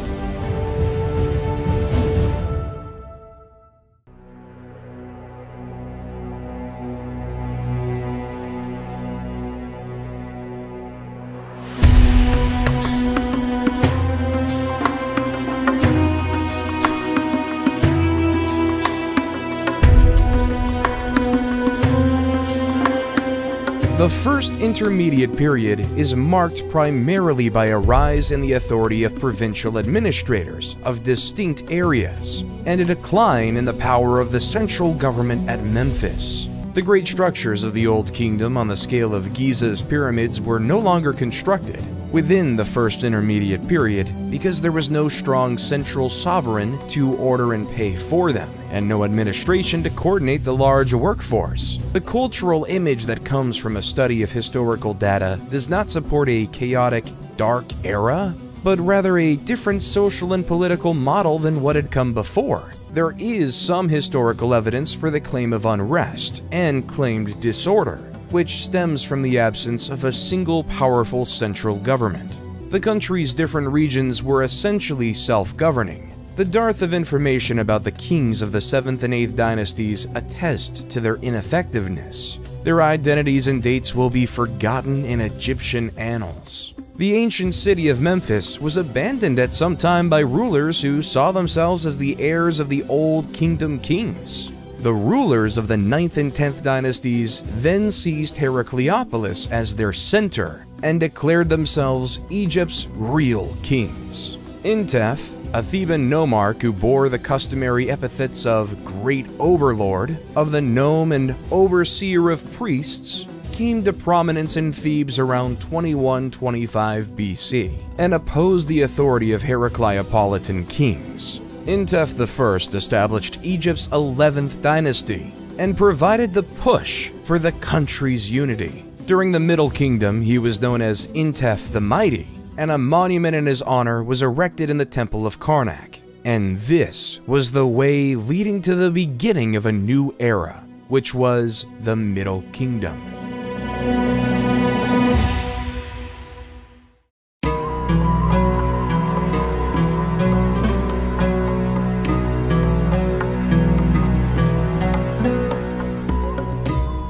The First Intermediate Period is marked primarily by a rise in the authority of provincial administrators of distinct areas, and a decline in the power of the central government at Memphis. The great structures of the Old Kingdom on the scale of Giza's pyramids were no longer constructed within the First Intermediate Period because there was no strong central sovereign to order and pay for them, and no administration to coordinate the large workforce. The cultural image that comes from a study of historical data does not support a chaotic, dark era, but rather a different social and political model than what had come before. There is some historical evidence for the claim of unrest and claimed disorder, which stems from the absence of a single powerful central government. The The country's different regions were essentially self-governing. The dearth of information about the kings of the 7th and 8th dynasties attest to their ineffectiveness. Their identities and dates will be forgotten in Egyptian annals. The ancient city of Memphis was abandoned at some time by rulers who saw themselves as the heirs of the Old Kingdom kings. The rulers of the 9th and 10th dynasties then seized Heracleopolis as their center and declared themselves Egypt's real kings. Intef, a Theban nomarch who bore the customary epithets of Great Overlord, of the Nome, and Overseer of Priests, came to prominence in Thebes around 2125 BC and opposed the authority of Heracleopolitan kings. Intef I established Egypt's 11th dynasty and provided the push for the country's unity. During the Middle Kingdom, he was known as Intef the Mighty, and a monument in his honor was erected in the Temple of Karnak. And this was the way leading to the beginning of a new era, which was the Middle Kingdom.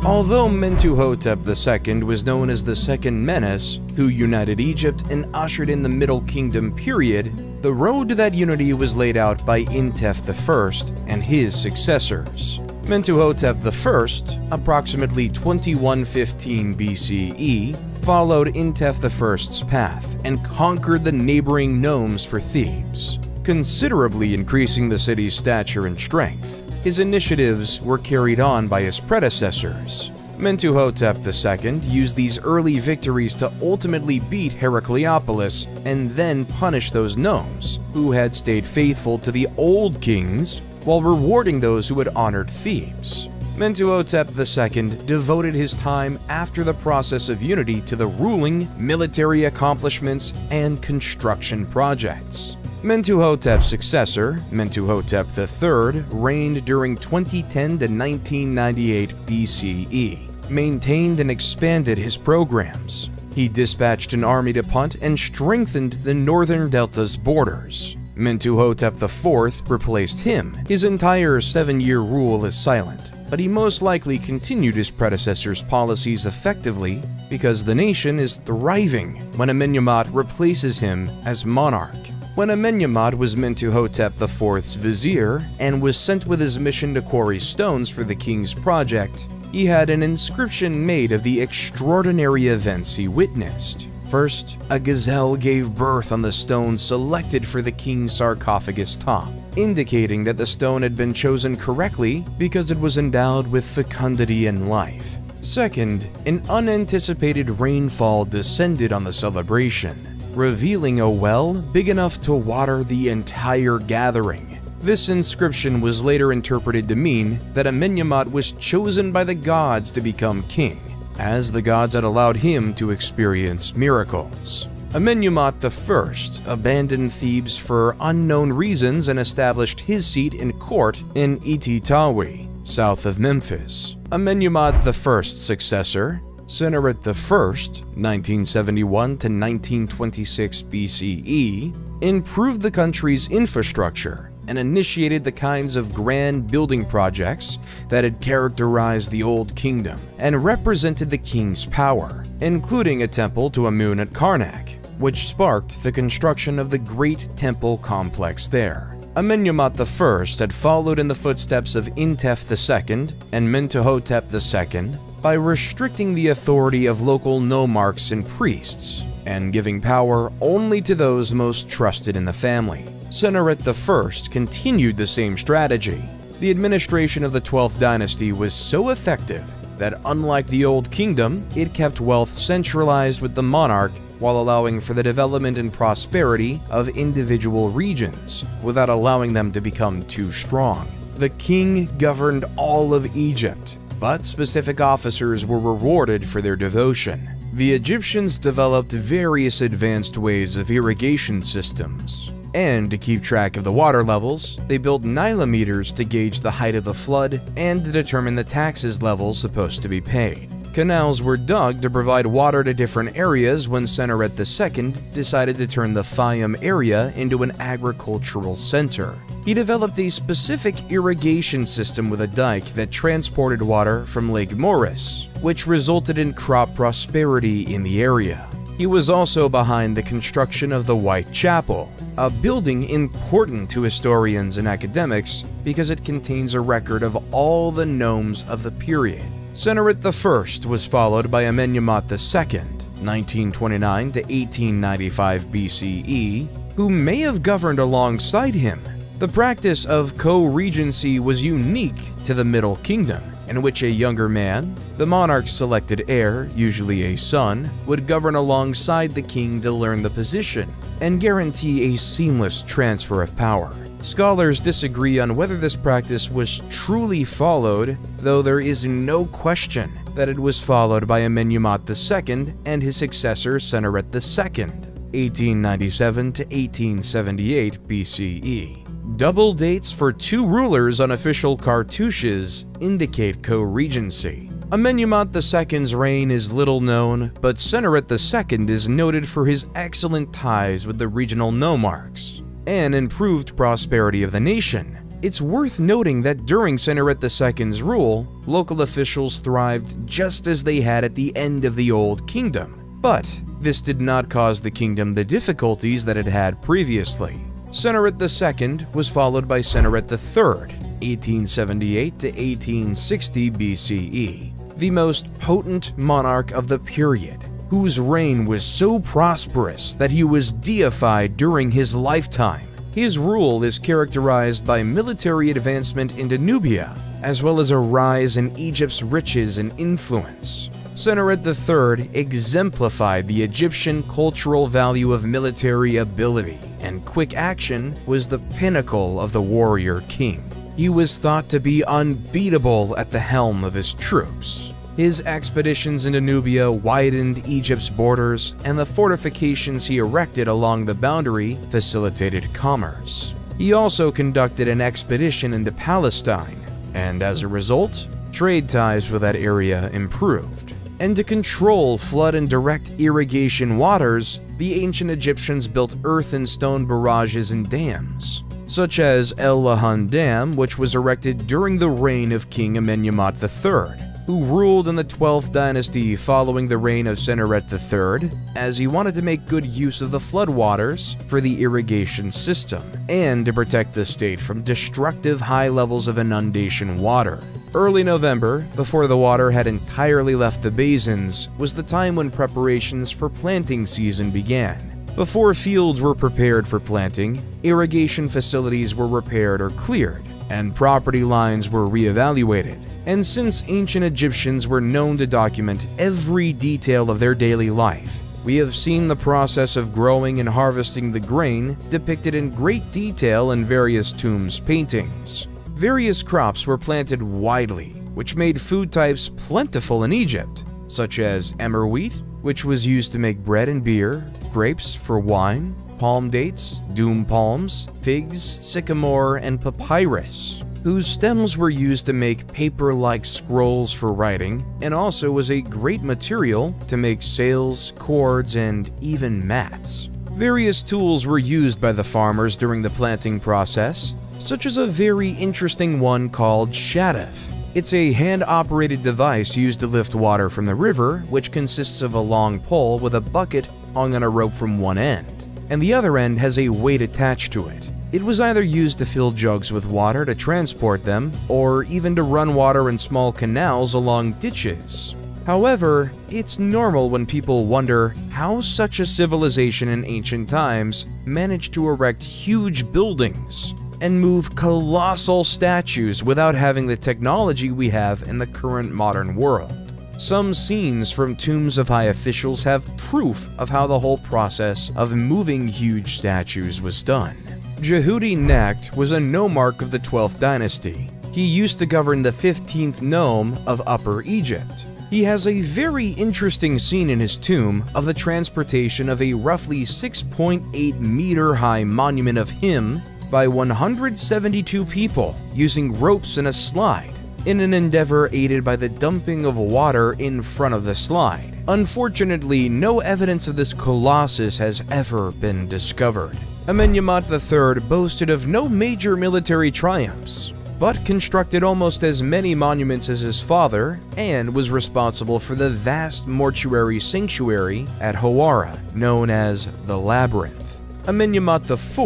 Although Mentuhotep II was known as the Second Menes, who united Egypt and ushered in the Middle Kingdom period, the road to that unity was laid out by Intef I and his successors. Mentuhotep I, approximately 2115 BCE, followed Intef I's path and conquered the neighboring nomes for Thebes, considerably increasing the city's stature and strength. His initiatives were carried on by his predecessors. Mentuhotep II used these early victories to ultimately beat Heracleopolis and then punish those nomes who had stayed faithful to the old kings while rewarding those who had honored Thebes. Mentuhotep II devoted his time after the process of unity to the ruling, military accomplishments, and construction projects. Mentuhotep's successor, Mentuhotep III, reigned during 2010 to 1998 BCE, maintained and expanded his programs. He dispatched an army to Punt and strengthened the northern delta's borders. Mentuhotep IV replaced him. His entire 7-year rule is silent, but he most likely continued his predecessor's policies effectively because the nation is thriving when Amenemhat replaces him as monarch. When Amenemhat was Mentuhotep IV's vizier and was sent with his mission to quarry stones for the king's project, he had an inscription made of the extraordinary events he witnessed. First, a gazelle gave birth on the stone selected for the king's sarcophagus top, indicating that the stone had been chosen correctly because it was endowed with fecundity and life. Second, an unanticipated rainfall descended on the celebration, revealing a well big enough to water the entire gathering. This inscription was later interpreted to mean that Amenemhat was chosen by the gods to become king, as the gods had allowed him to experience miracles. Amenemhat I abandoned Thebes for unknown reasons and established his seat and court in Ititawi, south of Memphis. Amenemhat I's successor, Sennacherib I, 1971 to 1926 BCE, improved the country's infrastructure and initiated the kinds of grand building projects that had characterized the Old Kingdom and represented the king's power, including a temple to Amun at Karnak, which sparked the construction of the Great Temple complex there. Amenemhat I had followed in the footsteps of Intef II and Mentuhotep II by restricting the authority of local nomarchs and priests, and giving power only to those most trusted in the family. Sennacherib I continued the same strategy. The administration of the 12th dynasty was so effective that, unlike the Old Kingdom, it kept wealth centralized with the monarch while allowing for the development and prosperity of individual regions, without allowing them to become too strong. The king governed all of Egypt, but specific officers were rewarded for their devotion. The Egyptians developed various advanced ways of irrigation systems, and to keep track of the water levels, they built nilometers to gauge the height of the flood and to determine the taxes levels supposed to be paid. Canals were dug to provide water to different areas when Sennaret II decided to turn the Fayum area into an agricultural center. He developed a specific irrigation system with a dike that transported water from Lake Moeris, which resulted in crop prosperity in the area. He was also behind the construction of the White Chapel, a building important to historians and academics because it contains a record of all the nomes of the period. Sennaret I was followed by Amenemhat II, 1929 to 1895 BCE, who may have governed alongside him. The practice of co-regency was unique to the Middle Kingdom, in which a younger man, the monarch's selected heir, usually a son, would govern alongside the king to learn the position and guarantee a seamless transfer of power. Scholars disagree on whether this practice was truly followed, though there is no question that it was followed by Amenemhat II and his successor Sennaret II, 1897 to 1878 BCE. Double dates for two rulers on official cartouches indicate co-regency. Amenemhat II's reign is little known, but Sennaret II is noted for his excellent ties with the regional nomarchs and improved prosperity of the nation. It's worth noting that during Sennaret II's rule, local officials thrived just as they had at the end of the Old Kingdom, but this did not cause the kingdom the difficulties that it had previously. Sennaret II was followed by Sennaret III, 1878 to 1860 BCE, the most potent monarch of the period, whose reign was so prosperous that he was deified during his lifetime. His rule is characterized by military advancement into Nubia, as well as a rise in Egypt's riches and influence. Sennaret III exemplified the Egyptian cultural value of military ability, and quick action was the pinnacle of the warrior king. He was thought to be unbeatable at the helm of his troops. His expeditions into Nubia widened Egypt's borders, and the fortifications he erected along the boundary facilitated commerce. He also conducted an expedition into Palestine, and as a result, trade ties with that area improved. And to control flood and direct irrigation waters, the ancient Egyptians built earth and stone barrages and dams, such as El Lahan Dam, which was erected during the reign of King Amenemhat III, who ruled in the 12th dynasty following the reign of Sennaret III, as he wanted to make good use of the floodwaters for the irrigation system, and to protect the state from destructive high levels of inundation water. Early November, before the water had entirely left the basins, was the time when preparations for planting season began. Before fields were prepared for planting, irrigation facilities were repaired or cleared, and property lines were reevaluated. And since ancient Egyptians were known to document every detail of their daily life, we have seen the process of growing and harvesting the grain depicted in great detail in various tombs paintings. Various crops were planted widely, which made food types plentiful in Egypt, such as emmer wheat, which was used to make bread and beer, grapes for wine, palm dates, doom palms, figs, sycamore, and papyrus, whose stems were used to make paper-like scrolls for writing, and also was a great material to make sails, cords, and even mats. Various tools were used by the farmers during the planting process, such as a very interesting one called shadaf. It's a hand-operated device used to lift water from the river, which consists of a long pole with a bucket hung on a rope from one end, and the other end has a weight attached to it. It was either used to fill jugs with water to transport them, or even to run water in small canals along ditches. However, it's normal when people wonder how such a civilization in ancient times managed to erect huge buildings and move colossal statues without having the technology we have in the current modern world. Some scenes from tombs of high officials have proof of how the whole process of moving huge statues was done. Jehudi Necht was a nomarch of the 12th dynasty. He used to govern the 15th nome of Upper Egypt. He has a very interesting scene in his tomb of the transportation of a roughly 6.8 meter high monument of him by 172 people using ropes and a slide. in an endeavor aided by the dumping of water in front of the slide. Unfortunately, no evidence of this colossus has ever been discovered. Amenemhat III boasted of no major military triumphs, but constructed almost as many monuments as his father and was responsible for the vast mortuary sanctuary at Hawara, known as the Labyrinth. Amenemhat IV,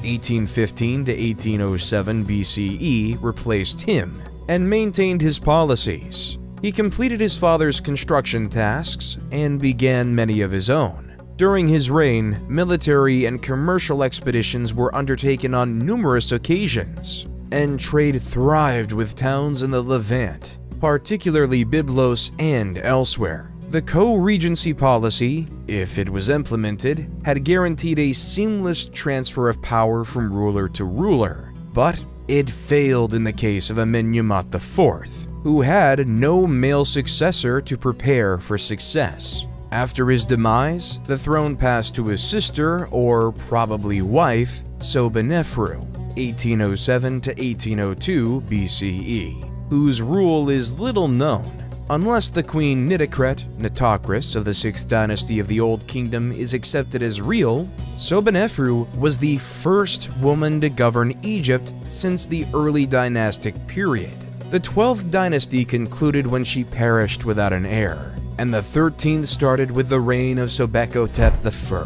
1815 to 1807 BCE, replaced him and maintained his policies. He completed his father's construction tasks and began many of his own. During his reign, military and commercial expeditions were undertaken on numerous occasions, and trade thrived with towns in the Levant, particularly Byblos and elsewhere. The co-regency policy, if it was implemented, had guaranteed a seamless transfer of power from ruler to ruler, but it failed in the case of Amenemhat IV, who had no male successor to prepare for success. After his demise, the throne passed to his sister, or probably wife, Sobonefru, 1807 to 1802 BCE, whose rule is little known. Unless the Queen Nitocris of the 6th dynasty of the Old Kingdom is accepted as real, Sobonefru was the first woman to govern Egypt since the early dynastic period. The 12th dynasty concluded when she perished without an heir, and the 13th started with the reign of Sobekotep I,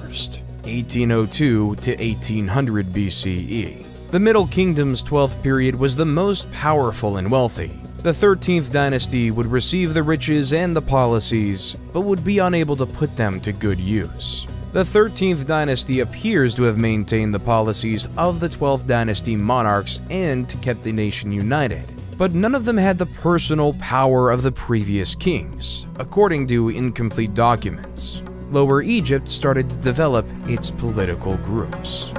1802 to 1800 BCE. The Middle Kingdom's 12th period was the most powerful and wealthy. The 13th dynasty would receive the riches and the policies, but would be unable to put them to good use. The 13th dynasty appears to have maintained the policies of the 12th dynasty monarchs and kept the nation united, but none of them had the personal power of the previous kings, according to incomplete documents. Lower Egypt started to develop its political groups.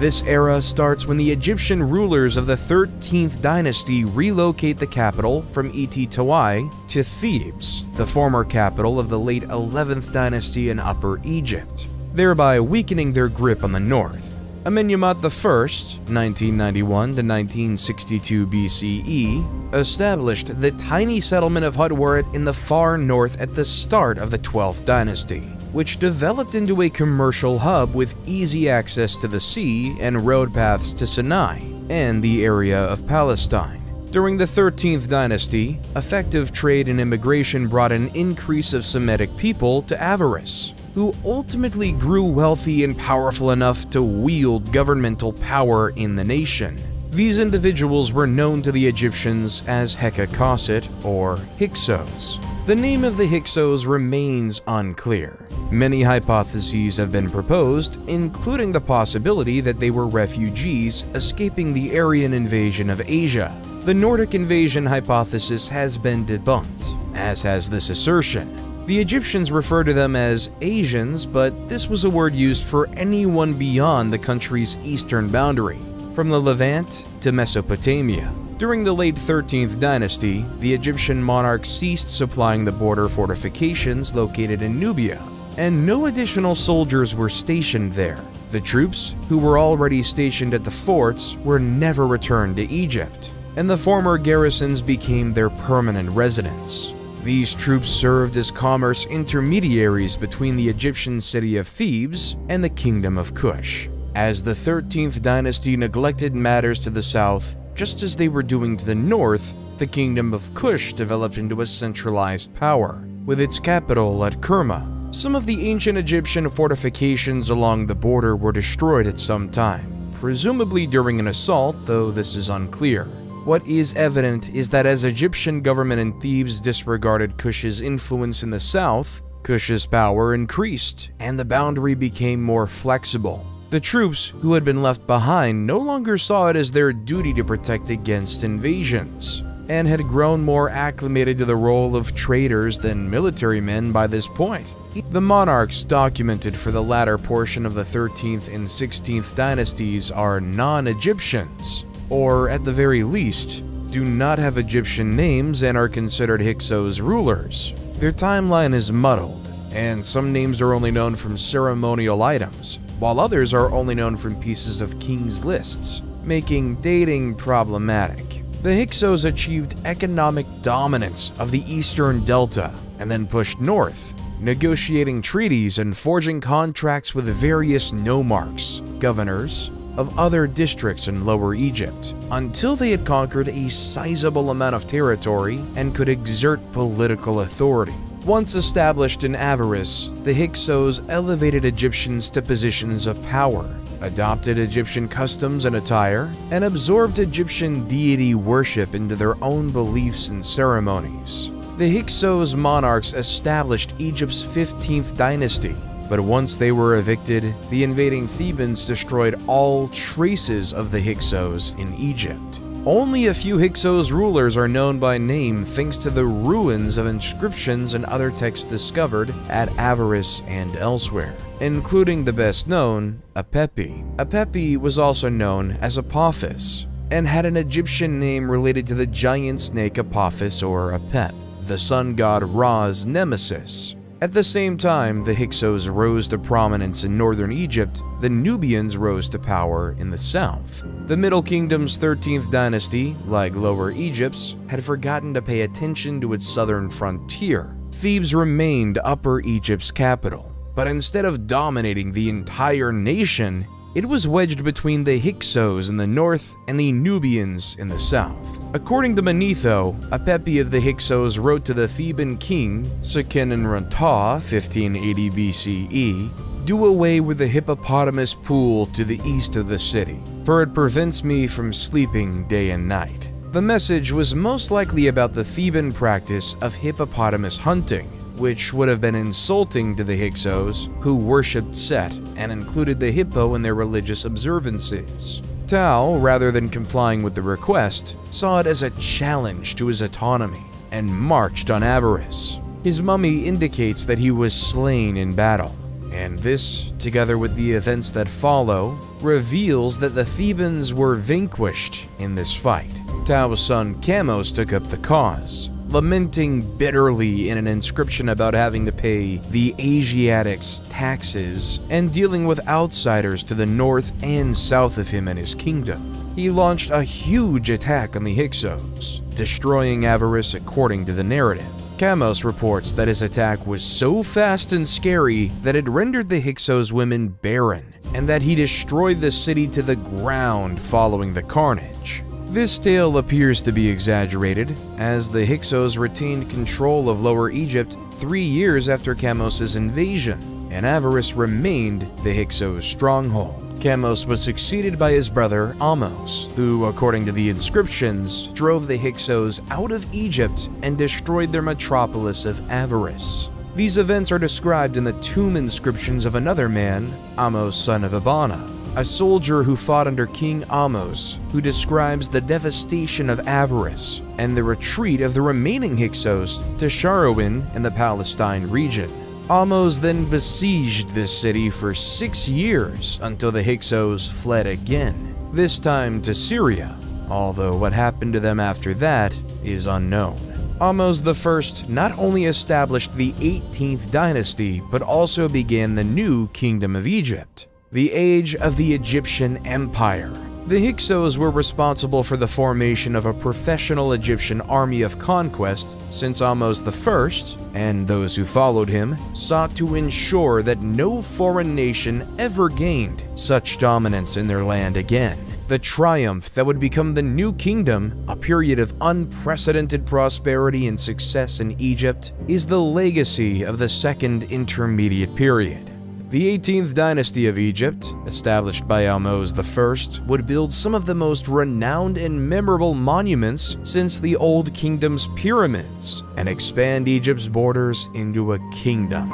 This era starts when the Egyptian rulers of the 13th dynasty relocate the capital from Tawai to Thebes, the former capital of the late 11th dynasty in Upper Egypt, thereby weakening their grip on the north. Amenemhat I, 1991 to 1962 BCE, established the tiny settlement of Hutwaret in the far north at the start of the 12th dynasty, which developed into a commercial hub with easy access to the sea and road paths to Sinai and the area of Palestine. During the 13th dynasty, effective trade and immigration brought an increase of Semitic people to Avaris, who ultimately grew wealthy and powerful enough to wield governmental power in the nation. These individuals were known to the Egyptians as Hekakosset or Hyksos. The name of the Hyksos remains unclear. Many hypotheses have been proposed, including the possibility that they were refugees escaping the Aryan invasion of Asia. The Nordic invasion hypothesis has been debunked, as has this assertion. The Egyptians refer to them as Asians, but this was a word used for anyone beyond the country's eastern boundary, from the Levant to Mesopotamia. During the late 13th dynasty, the Egyptian monarchs ceased supplying the border fortifications located in Nubia, and no additional soldiers were stationed there. The troops, who were already stationed at the forts, were never returned to Egypt, and the former garrisons became their permanent residence. These troops served as commerce intermediaries between the Egyptian city of Thebes and the Kingdom of Kush. As the 13th dynasty neglected matters to the south, just as they were doing to the north, the Kingdom of Kush developed into a centralized power, with its capital at Kerma. Some of the ancient Egyptian fortifications along the border were destroyed at some time, presumably during an assault, though this is unclear. What is evident is that as Egyptian government in Thebes disregarded Kush's influence in the south, Kush's power increased, and the boundary became more flexible. The troops who had been left behind no longer saw it as their duty to protect against invasions, and had grown more acclimated to the role of traders than military men by this point. The monarchs documented for the latter portion of the 13th and 16th dynasties are non-Egyptians, or at the very least, do not have Egyptian names and are considered Hyksos rulers. Their timeline is muddled, and some names are only known from ceremonial items, while others are only known from pieces of kings' lists, making dating problematic. The Hyksos achieved economic dominance of the eastern delta and then pushed north, negotiating treaties and forging contracts with various nomarchs, governors, of other districts in Lower Egypt, until they had conquered a sizable amount of territory and could exert political authority. Once established in Avaris, the Hyksos elevated Egyptians to positions of power, adopted Egyptian customs and attire, and absorbed Egyptian deity worship into their own beliefs and ceremonies. The Hyksos monarchs established Egypt's 15th dynasty, but once they were evicted, the invading Thebans destroyed all traces of the Hyksos in Egypt. Only a few Hyksos rulers are known by name thanks to the ruins of inscriptions and other texts discovered at Avaris and elsewhere, including the best known, Apepi. Apepi was also known as Apophis, and had an Egyptian name related to the giant snake Apophis or Apep, the sun god Ra's nemesis. At the same time the Hyksos rose to prominence in northern Egypt, the Nubians rose to power in the south. The Middle Kingdom's 13th dynasty, like Lower Egypt's, had forgotten to pay attention to its southern frontier. Thebes remained Upper Egypt's capital, but instead of dominating the entire nation, it was wedged between the Hyksos in the north and the Nubians in the south. According to Manetho, Apepi of the Hyksos wrote to the Theban king, Seqenenrentah, 1580 BCE, "Do away with the hippopotamus pool to the east of the city, for it prevents me from sleeping day and night." The message was most likely about the Theban practice of hippopotamus hunting, which would have been insulting to the Hyksos, who worshipped Set and included the hippo in their religious observances. Tao, rather than complying with the request, saw it as a challenge to his autonomy and marched on Avaris. His mummy indicates that he was slain in battle, and this, together with the events that follow, reveals that the Thebans were vanquished in this fight. Tao's son Chamos took up the cause, lamenting bitterly in an inscription about having to pay the Asiatics taxes and dealing with outsiders to the north and south of him and his kingdom. He launched a huge attack on the Hyksos, destroying Avaris according to the narrative. Chamos reports that his attack was so fast and scary that it rendered the Hyksos women barren, and that he destroyed the city to the ground following the carnage. This tale appears to be exaggerated, as the Hyksos retained control of Lower Egypt 3 years after Chamos' invasion, and Avaris remained the Hyksos' stronghold. Chamos was succeeded by his brother Ahmose, who, according to the inscriptions, drove the Hyksos out of Egypt and destroyed their metropolis of Avaris. These events are described in the tomb inscriptions of another man, Ahmose son of Abana, a soldier who fought under King Ahmose, who describes the devastation of Avaris and the retreat of the remaining Hyksos to Sharawin in the Palestine region. Ahmose then besieged this city for 6 years until the Hyksos fled again, this time to Syria, although what happened to them after that is unknown. Ahmose I not only established the 18th dynasty, but also began the new Kingdom of Egypt, the age of the Egyptian Empire. The Hyksos were responsible for the formation of a professional Egyptian army of conquest, since Ahmose I, and those who followed him, sought to ensure that no foreign nation ever gained such dominance in their land again. The triumph that would become the new kingdom, a period of unprecedented prosperity and success in Egypt, is the legacy of the Second Intermediate Period. The 18th dynasty of Egypt, established by Ahmose I, would build some of the most renowned and memorable monuments since the Old Kingdom's pyramids, and expand Egypt's borders into a kingdom.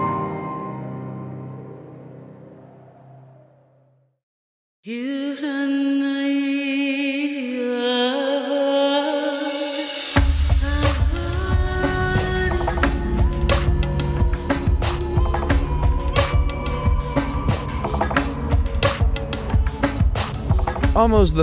Ahmose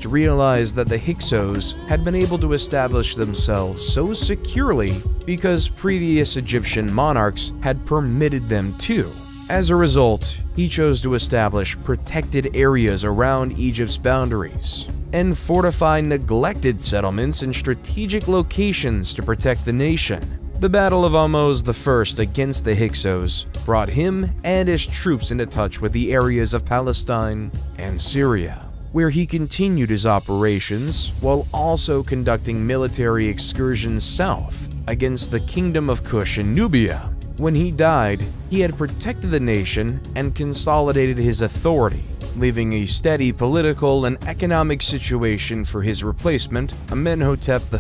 I realized that the Hyksos had been able to establish themselves so securely because previous Egyptian monarchs had permitted them to. As a result, he chose to establish protected areas around Egypt's boundaries and fortify neglected settlements in strategic locations to protect the nation. The Battle of Ahmose I against the Hyksos brought him and his troops into touch with the areas of Palestine and Syria, where he continued his operations while also conducting military excursions south against the Kingdom of Kush in Nubia. When he died, he had protected the nation and consolidated his authority, leaving a steady political and economic situation for his replacement, Amenhotep I,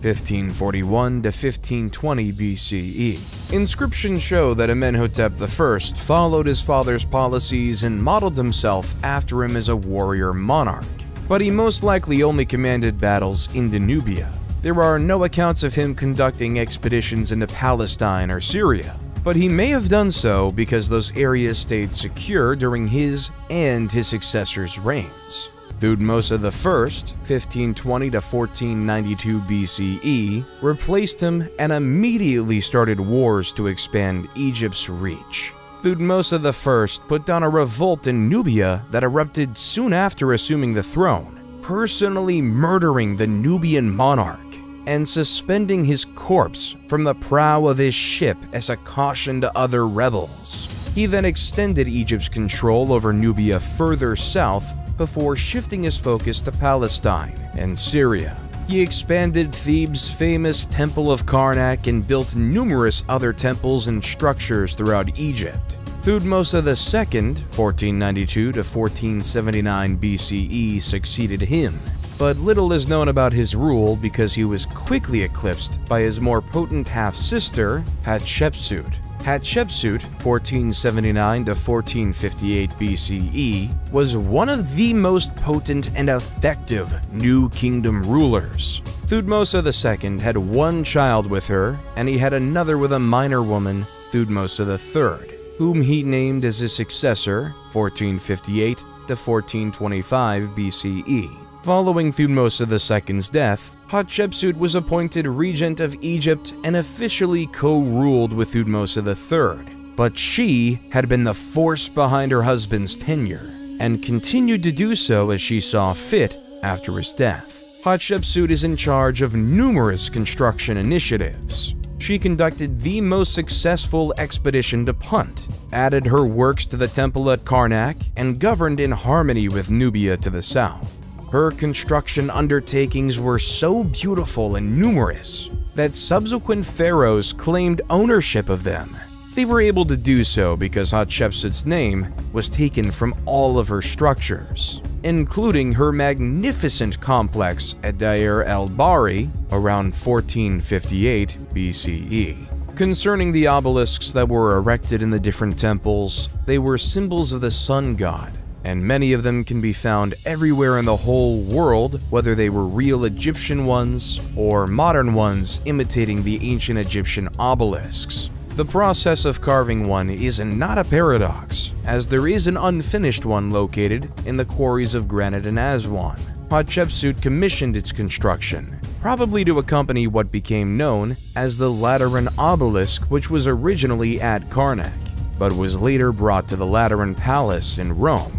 1541 to 1520 BCE. Inscriptions show that Amenhotep I followed his father's policies and modeled himself after him as a warrior monarch, but he most likely only commanded battles in Nubia. There are no accounts of him conducting expeditions into Palestine or Syria, but he may have done so because those areas stayed secure during his and his successors' reigns. Thutmose I, 1520 to 1492 BCE, replaced him and immediately started wars to expand Egypt's reach. Thutmose I put down a revolt in Nubia that erupted soon after assuming the throne, personally murdering the Nubian monarch and suspending his corpse from the prow of his ship as a caution to other rebels. He then extended Egypt's control over Nubia further south before shifting his focus to Palestine and Syria. He expanded Thebes' famous Temple of Karnak and built numerous other temples and structures throughout Egypt. Thutmose II, 1492 to 1479 BCE, succeeded him, but little is known about his rule because he was quickly eclipsed by his more potent half-sister, Hatshepsut. Hatshepsut, 1479 to 1458 BCE, was one of the most potent and effective New Kingdom rulers. Thutmose II had one child with her, and he had another with a minor woman, Thutmose III, whom he named as his successor, 1458 to 1425 BCE. Following Thutmose II's death, Hatshepsut was appointed regent of Egypt and officially co-ruled with Thutmose III, but she had been the force behind her husband's tenure and continued to do so as she saw fit after his death. Hatshepsut is in charge of numerous construction initiatives. She conducted the most successful expedition to Punt, added her works to the temple at Karnak, and governed in harmony with Nubia to the south. Her construction undertakings were so beautiful and numerous that subsequent pharaohs claimed ownership of them. They were able to do so because Hatshepsut's name was taken from all of her structures, including her magnificent complex at Deir el-Bahri around 1458 BCE. Concerning the obelisks that were erected in the different temples, they were symbols of the sun god, and many of them can be found everywhere in the whole world, whether they were real Egyptian ones or modern ones imitating the ancient Egyptian obelisks. The process of carving one is not a paradox, as there is an unfinished one located in the quarries of granite in Aswan. Hatshepsut commissioned its construction, probably to accompany what became known as the Lateran obelisk, which was originally at Karnak, but was later brought to the Lateran Palace in Rome.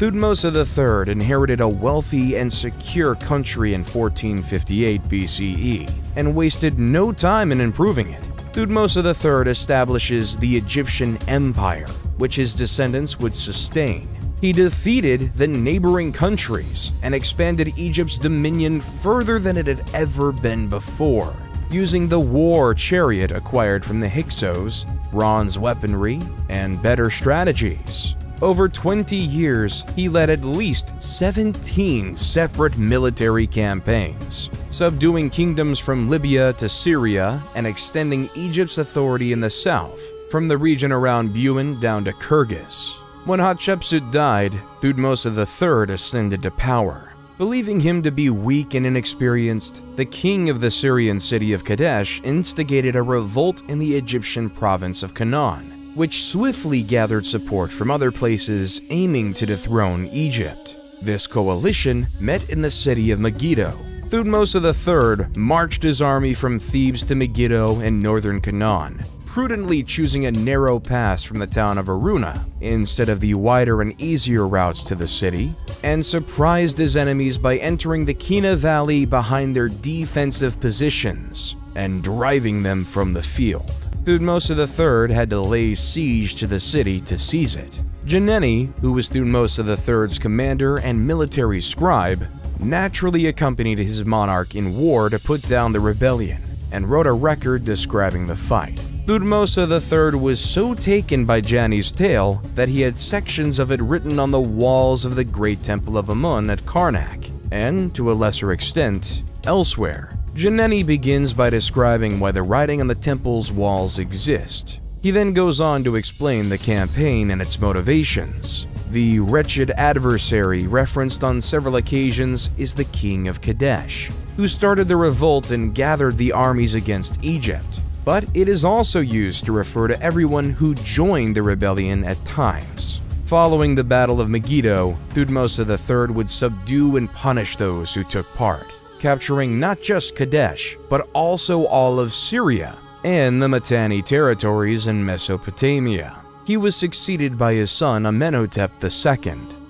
Thutmose III inherited a wealthy and secure country in 1458 BCE and wasted no time in improving it. Thutmose III establishes the Egyptian Empire, which his descendants would sustain. He defeated the neighboring countries and expanded Egypt's dominion further than it had ever been before, using the war chariot acquired from the Hyksos, bronze weaponry, and better strategies. Over 20 years, he led at least 17 separate military campaigns, subduing kingdoms from Libya to Syria and extending Egypt's authority in the south, from the region around Buin down to Kyrgyz. When Hatshepsut died, Thutmose III ascended to power. Believing him to be weak and inexperienced, the king of the Syrian city of Kadesh instigated a revolt in the Egyptian province of Canaan, which swiftly gathered support from other places aiming to dethrone Egypt. This coalition met in the city of Megiddo. Thutmose III marched his army from Thebes to Megiddo in northern Canaan, prudently choosing a narrow pass from the town of Aruna instead of the wider and easier routes to the city, and surprised his enemies by entering the Kina Valley behind their defensive positions and driving them from the field. Thutmose III had to lay siege to the city to seize it. Geneni, who was Thutmose III's commander and military scribe, naturally accompanied his monarch in war to put down the rebellion, and wrote a record describing the fight. Thutmose III was so taken by Jani's tale that he had sections of it written on the walls of the great temple of Amun at Karnak, and, to a lesser extent, elsewhere. Geneni begins by describing why the writing on the temple's walls exist. He then goes on to explain the campaign and its motivations. The wretched adversary referenced on several occasions is the king of Kadesh, who started the revolt and gathered the armies against Egypt. But it is also used to refer to everyone who joined the rebellion at times. Following the Battle of Megiddo, Thutmose III would subdue and punish those who took part, capturing not just Kadesh, but also all of Syria and the Mitanni territories in Mesopotamia. He was succeeded by his son Amenhotep II,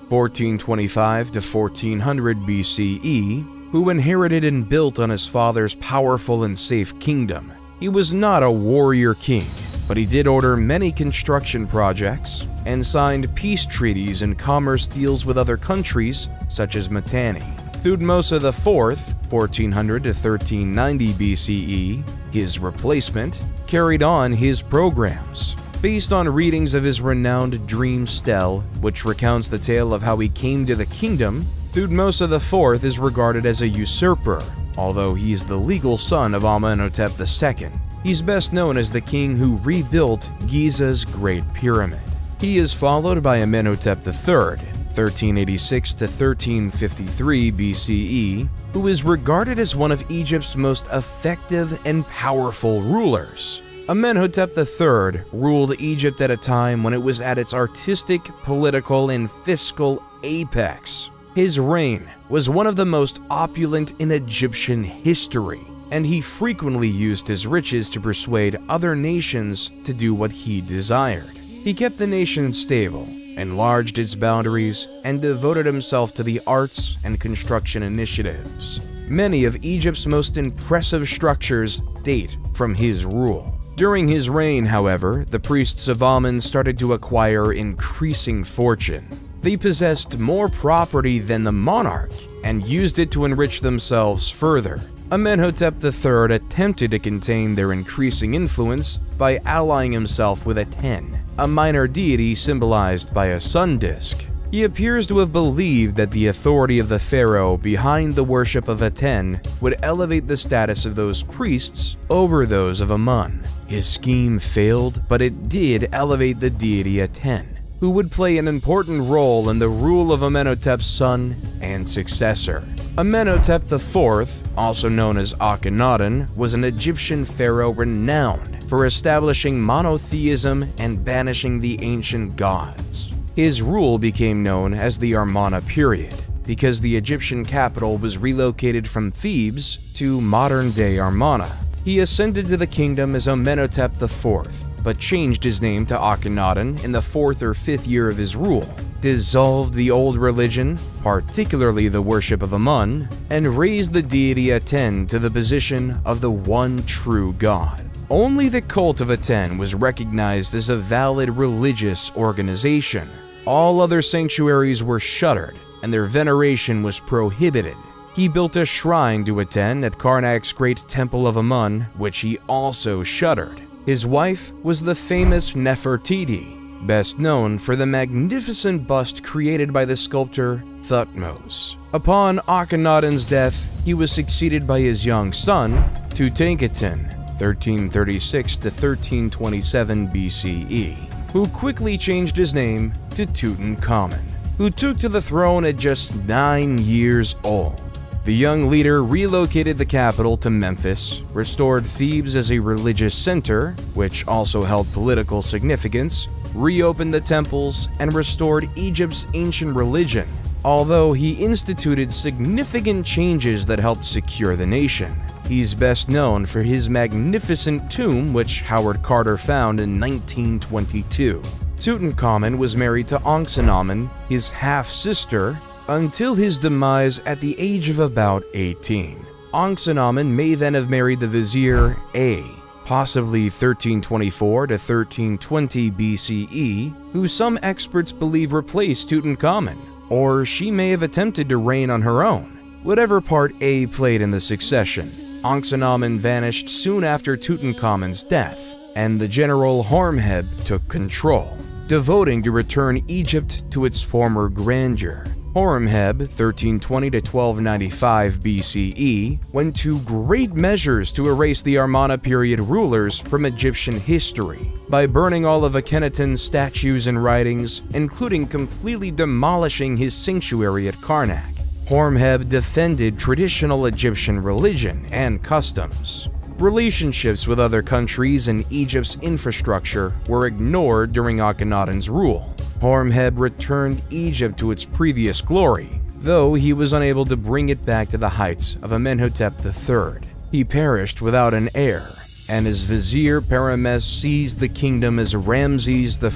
1425 to 1400 BCE, who inherited and built on his father's powerful and safe kingdom. He was not a warrior king, but he did order many construction projects and signed peace treaties and commerce deals with other countries, such as Mitanni. Thutmose IV, 1400 to 1390 BCE, his replacement, carried on his programs. Based on readings of his renowned dream stele, which recounts the tale of how he came to the kingdom, Thutmose IV is regarded as a usurper, although he is the legal son of Amenhotep II. He's best known as the king who rebuilt Giza's Great Pyramid. He is followed by Amenhotep III, 1386 to 1353 BCE, who is regarded as one of Egypt's most effective and powerful rulers. Amenhotep III ruled Egypt at a time when it was at its artistic, political, and fiscal apex. His reign was one of the most opulent in Egyptian history, and he frequently used his riches to persuade other nations to do what he desired. He kept the nation stable, enlarged its boundaries, and devoted himself to the arts and construction initiatives. Many of Egypt's most impressive structures date from his rule. During his reign, however, the priests of Amun started to acquire increasing fortune. They possessed more property than the monarch and used it to enrich themselves further. Amenhotep III attempted to contain their increasing influence by allying himself with Aten, a minor deity symbolized by a sun disk. He appears to have believed that the authority of the pharaoh behind the worship of Aten would elevate the status of those priests over those of Amun. His scheme failed, but it did elevate the deity Aten, who would play an important role in the rule of Amenhotep's son and successor. Amenhotep IV, also known as Akhenaten, was an Egyptian pharaoh renowned for establishing monotheism and banishing the ancient gods. His rule became known as the Amarna period because the Egyptian capital was relocated from Thebes to modern-day Amarna. He ascended to the kingdom as Amenhotep IV, but changed his name to Akhenaten in the 4th or 5th year of his rule, dissolved the old religion, particularly the worship of Amun, and raised the deity Aten to the position of the one true god. Only the cult of Aten was recognized as a valid religious organization. All other sanctuaries were shuttered, and their veneration was prohibited. He built a shrine to Aten at Karnak's great temple of Amun, which he also shuttered. His wife was the famous Nefertiti, best known for the magnificent bust created by the sculptor Thutmose. Upon Akhenaten's death, he was succeeded by his young son, Tutankhaten, 1336 to 1327 BCE, who quickly changed his name to Tutankhamun, who took to the throne at just 9 years old. The young leader relocated the capital to Memphis, restored Thebes as a religious center, which also held political significance, reopened the temples, and restored Egypt's ancient religion. although he instituted significant changes that helped secure the nation. He's best known for his magnificent tomb, which Howard Carter found in 1922. Tutankhamun was married to Ankhsenamun, his half-sister, until his demise at the age of about 18. Ankhsenamun may then have married the vizier A, possibly 1324 to 1320 BCE, who some experts believe replaced Tutankhamun, or she may have attempted to reign on her own. Whatever part A played in the succession, Ankhsenamun vanished soon after Tutankhamun's death, and the general Horemheb took control, devoting to return Egypt to its former grandeur. Horemheb, 1320 to 1295 BCE, went to great measures to erase the Amarna period rulers from Egyptian history by burning all of Akhenaten's statues and writings, including completely demolishing his sanctuary at Karnak. Horemheb defended traditional Egyptian religion and customs. Relationships with other countries and Egypt's infrastructure were ignored during Akhenaten's rule. Horemheb returned Egypt to its previous glory, though he was unable to bring it back to the heights of Amenhotep III. He perished without an heir, and his vizier Parames seized the kingdom as Ramses I,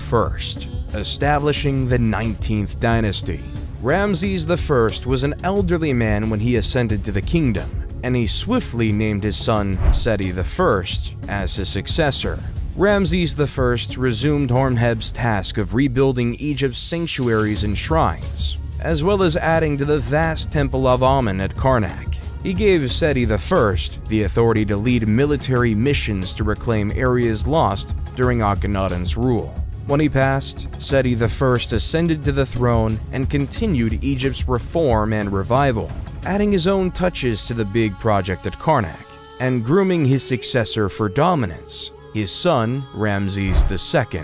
establishing the 19th dynasty. Ramses I was an elderly man when he ascended to the kingdom, and he swiftly named his son Seti I as his successor. Ramses I resumed Horemheb's task of rebuilding Egypt's sanctuaries and shrines, as well as adding to the vast temple of Amun at Karnak. He gave Seti I the authority to lead military missions to reclaim areas lost during Akhenaten's rule. When he passed, Seti I ascended to the throne and continued Egypt's reform and revival, adding his own touches to the big project at Karnak, and grooming his successor for dominance, his son Ramses II,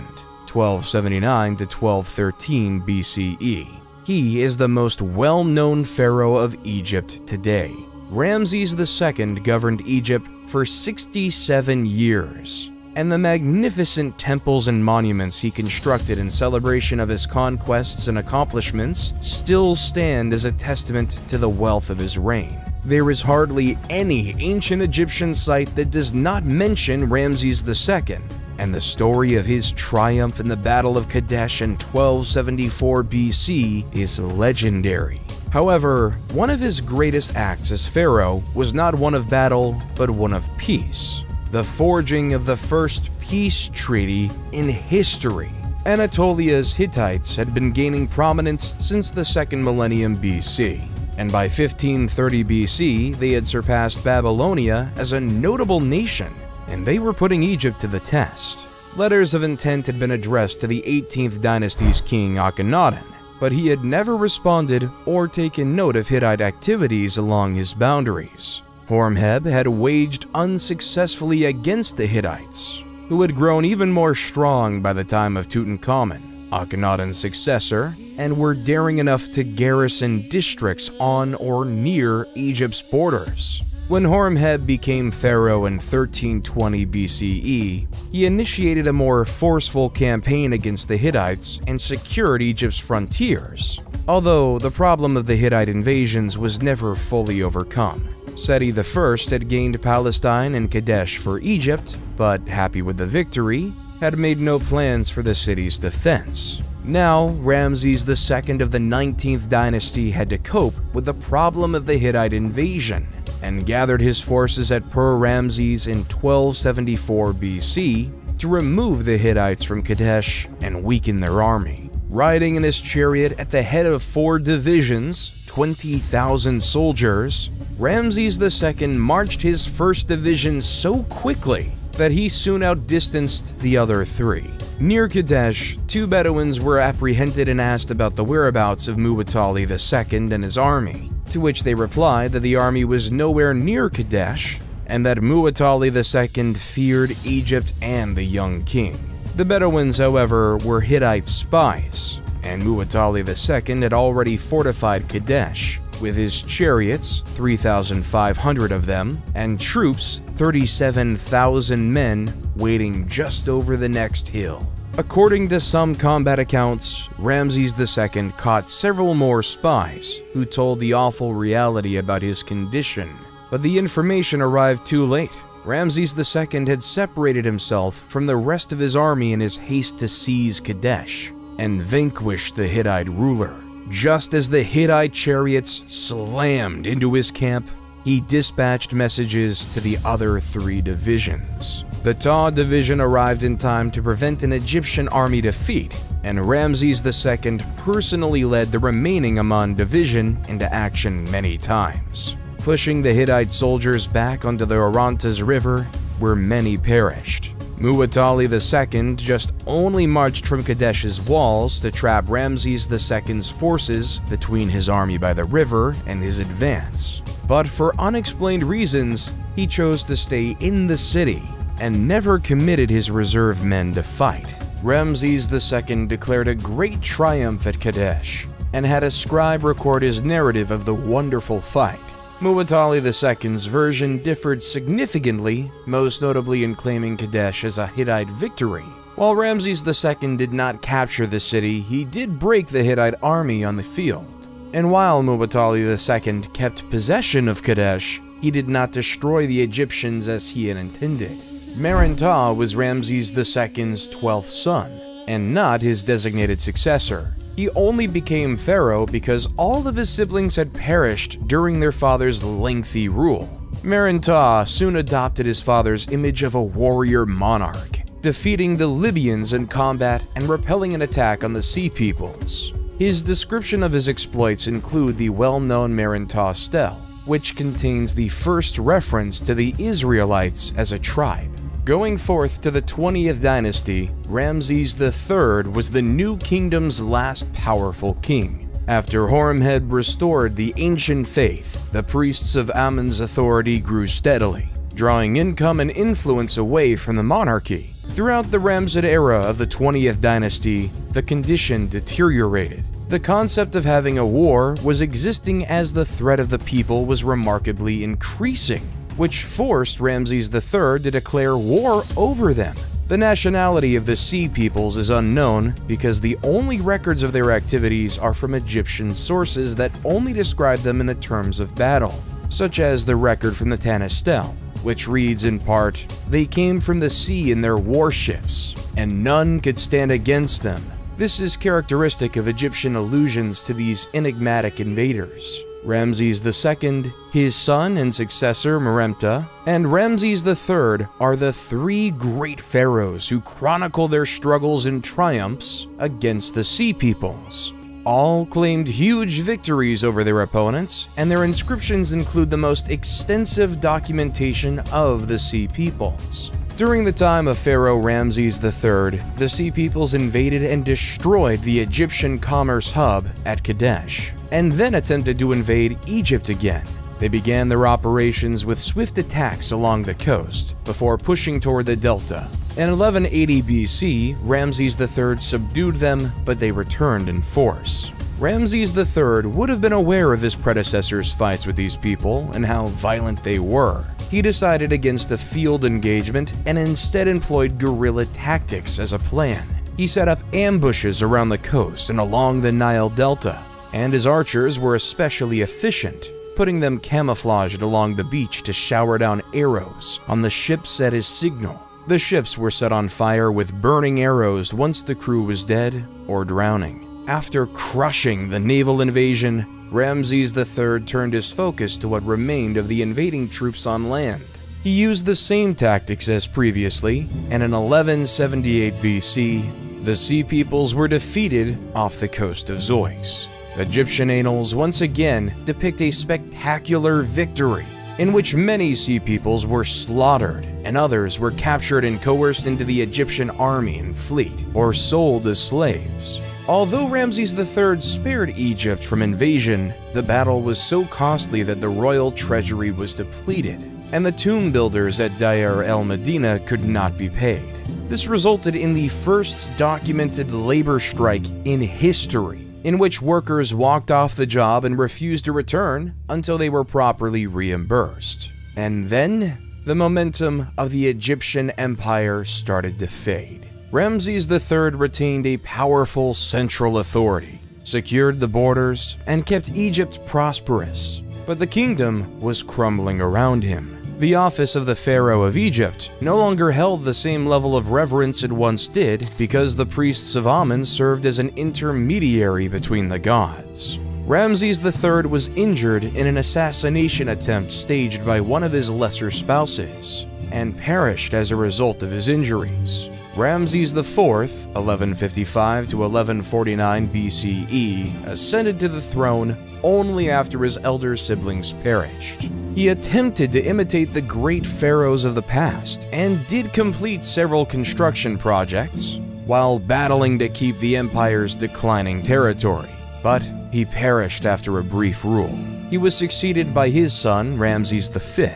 1279 to 1213 BCE. He is the most well-known pharaoh of Egypt today. Ramses II governed Egypt for 67 years, and the magnificent temples and monuments he constructed in celebration of his conquests and accomplishments still stand as a testament to the wealth of his reign. There is hardly any ancient Egyptian site that does not mention Ramses II, and the story of his triumph in the Battle of Kadesh in 1274 BC is legendary. However, one of his greatest acts as pharaoh was not one of battle, but one of peace. The forging of the first peace treaty in history. Anatolia's Hittites had been gaining prominence since the second millennium BC, and by 1530 BC they had surpassed Babylonia as a notable nation, and they were putting Egypt to the test. Letters of intent had been addressed to the 18th dynasty's king Akhenaten, but he had never responded or taken note of Hittite activities along his boundaries. Horemheb had waged unsuccessfully against the Hittites, who had grown even more strong by the time of Tutankhamun, Akhenaten's successor, and were daring enough to garrison districts on or near Egypt's borders. When Horemheb became pharaoh in 1320 BCE, he initiated a more forceful campaign against the Hittites and secured Egypt's frontiers, although the problem of the Hittite invasions was never fully overcome. Seti I had gained Palestine and Kadesh for Egypt, but happy with the victory, had made no plans for the city's defense. Now, Ramses II of the 19th dynasty had to cope with the problem of the Hittite invasion, and gathered his forces at Pur-Ramses in 1274 BC to remove the Hittites from Kadesh and weaken their army. Riding in his chariot at the head of 4 divisions, 20,000 soldiers, Ramses II marched his first division so quickly that he soon outdistanced the other 3. Near Kadesh, 2 Bedouins were apprehended and asked about the whereabouts of Muwatalli II and his army, to which they replied that the army was nowhere near Kadesh and that Muwatalli II feared Egypt and the young king. The Bedouins, however, were Hittite spies, and Muwatalli II had already fortified Kadesh, with his chariots, 3,500 of them, and troops, 37,000 men, waiting just over the next hill. According to some combat accounts, Ramses II caught several more spies who told the awful reality about his condition, but the information arrived too late. Ramses II had separated himself from the rest of his army in his haste to seize Kadesh and vanquish the Hittite ruler. Just as the Hittite chariots slammed into his camp, he dispatched messages to the other 3 divisions. The Ta division arrived in time to prevent an Egyptian army defeat, and Ramses II personally led the remaining Aman division into action many times, pushing the Hittite soldiers back onto the Orontes River, where many perished. Muwatalli II just only marched from Kadesh's walls to trap Ramses II's forces between his army by the river and his advance. But for unexplained reasons, he chose to stay in the city and never committed his reserve men to fight. Ramses II declared a great triumph at Kadesh and had a scribe record his narrative of the wonderful fight. Muwatalli II's version differed significantly, most notably in claiming Kadesh as a Hittite victory. While Ramses II did not capture the city, he did break the Hittite army on the field. And while Muwatalli II kept possession of Kadesh, he did not destroy the Egyptians as he had intended. Merenptah was Ramses II's 12th son, and not his designated successor. He only became pharaoh because all of his siblings had perished during their father's lengthy rule. Merenptah soon adopted his father's image of a warrior monarch, defeating the Libyans in combat and repelling an attack on the Sea Peoples. His description of his exploits include the well-known Merenptah stele, which contains the first reference to the Israelites as a tribe. Going forth to the 20th dynasty, Ramses III was the new kingdom's last powerful king. After Horemheb restored the ancient faith, the priests of Amun's authority grew steadily, drawing income and influence away from the monarchy. Throughout the Ramessid era of the 20th dynasty, the condition deteriorated. The concept of having a war was existing as the threat of the people was remarkably increasing, which forced Ramses III to declare war over them. The nationality of the Sea Peoples is unknown because the only records of their activities are from Egyptian sources that only describe them in the terms of battle, such as the record from the Tanis stele, which reads in part, "They came from the sea in their warships, and none could stand against them." This is characteristic of Egyptian allusions to these enigmatic invaders. Ramses II, his son and successor Merenptah, and Ramses III are the 3 great pharaohs who chronicle their struggles and triumphs against the Sea Peoples. All claimed huge victories over their opponents, and their inscriptions include the most extensive documentation of the Sea Peoples. During the time of Pharaoh Ramses III, the Sea Peoples invaded and destroyed the Egyptian commerce hub at Kadesh, and then attempted to invade Egypt again. They began their operations with swift attacks along the coast, before pushing toward the delta. In 1180 BC, Ramses III subdued them, but they returned in force. Ramses III would have been aware of his predecessor's fights with these people and how violent they were. He decided against a field engagement and instead employed guerrilla tactics as a plan. He set up ambushes around the coast and along the Nile Delta, and his archers were especially efficient, putting them camouflaged along the beach to shower down arrows on the ships at his signal. The ships were set on fire with burning arrows once the crew was dead or drowning. After crushing the naval invasion, Ramses III turned his focus to what remained of the invading troops on land. He used the same tactics as previously, and in 1178 BC, the Sea Peoples were defeated off the coast of Zeus. Egyptian annals once again depict a spectacular victory, in which many Sea Peoples were slaughtered and others were captured and coerced into the Egyptian army and fleet, or sold as slaves. Although Ramses III spared Egypt from invasion, the battle was so costly that the royal treasury was depleted, and the tomb builders at Deir el-Medina could not be paid. This resulted in the first documented labor strike in history, in which workers walked off the job and refused to return until they were properly reimbursed. And then, the momentum of the Egyptian empire started to fade. Ramses III retained a powerful central authority, secured the borders, and kept Egypt prosperous. But the kingdom was crumbling around him. The office of the Pharaoh of Egypt no longer held the same level of reverence it once did because the priests of Amun served as an intermediary between the gods. Ramses III was injured in an assassination attempt staged by one of his lesser spouses, and perished as a result of his injuries. Ramses IV, 1155 to 1149 BCE, ascended to the throne only after his elder siblings perished. He attempted to imitate the great pharaohs of the past and did complete several construction projects while battling to keep the empire's declining territory, but he perished after a brief rule. He was succeeded by his son, Ramses V,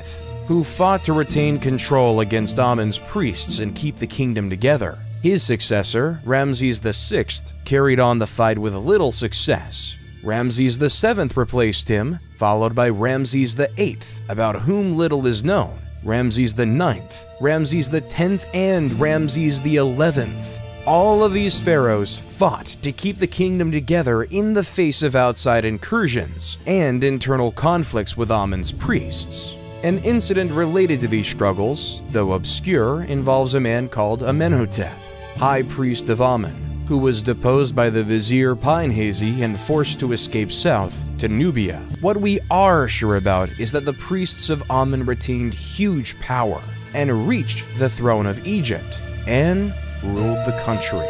who fought to retain control against Amun's priests and keep the kingdom together. His successor, Ramses VI, carried on the fight with little success. Ramses VII replaced him, followed by Ramses VIII, about whom little is known, Ramses IX, Ramses X, and Ramses XI. All of these pharaohs fought to keep the kingdom together in the face of outside incursions and internal conflicts with Amun's priests. An incident related to these struggles, though obscure, involves a man called Amenhotep, high priest of Amun, who was deposed by the vizier Pinehazy and forced to escape south to Nubia. What we are sure about is that the priests of Amun retained huge power and reached the throne of Egypt and ruled the country.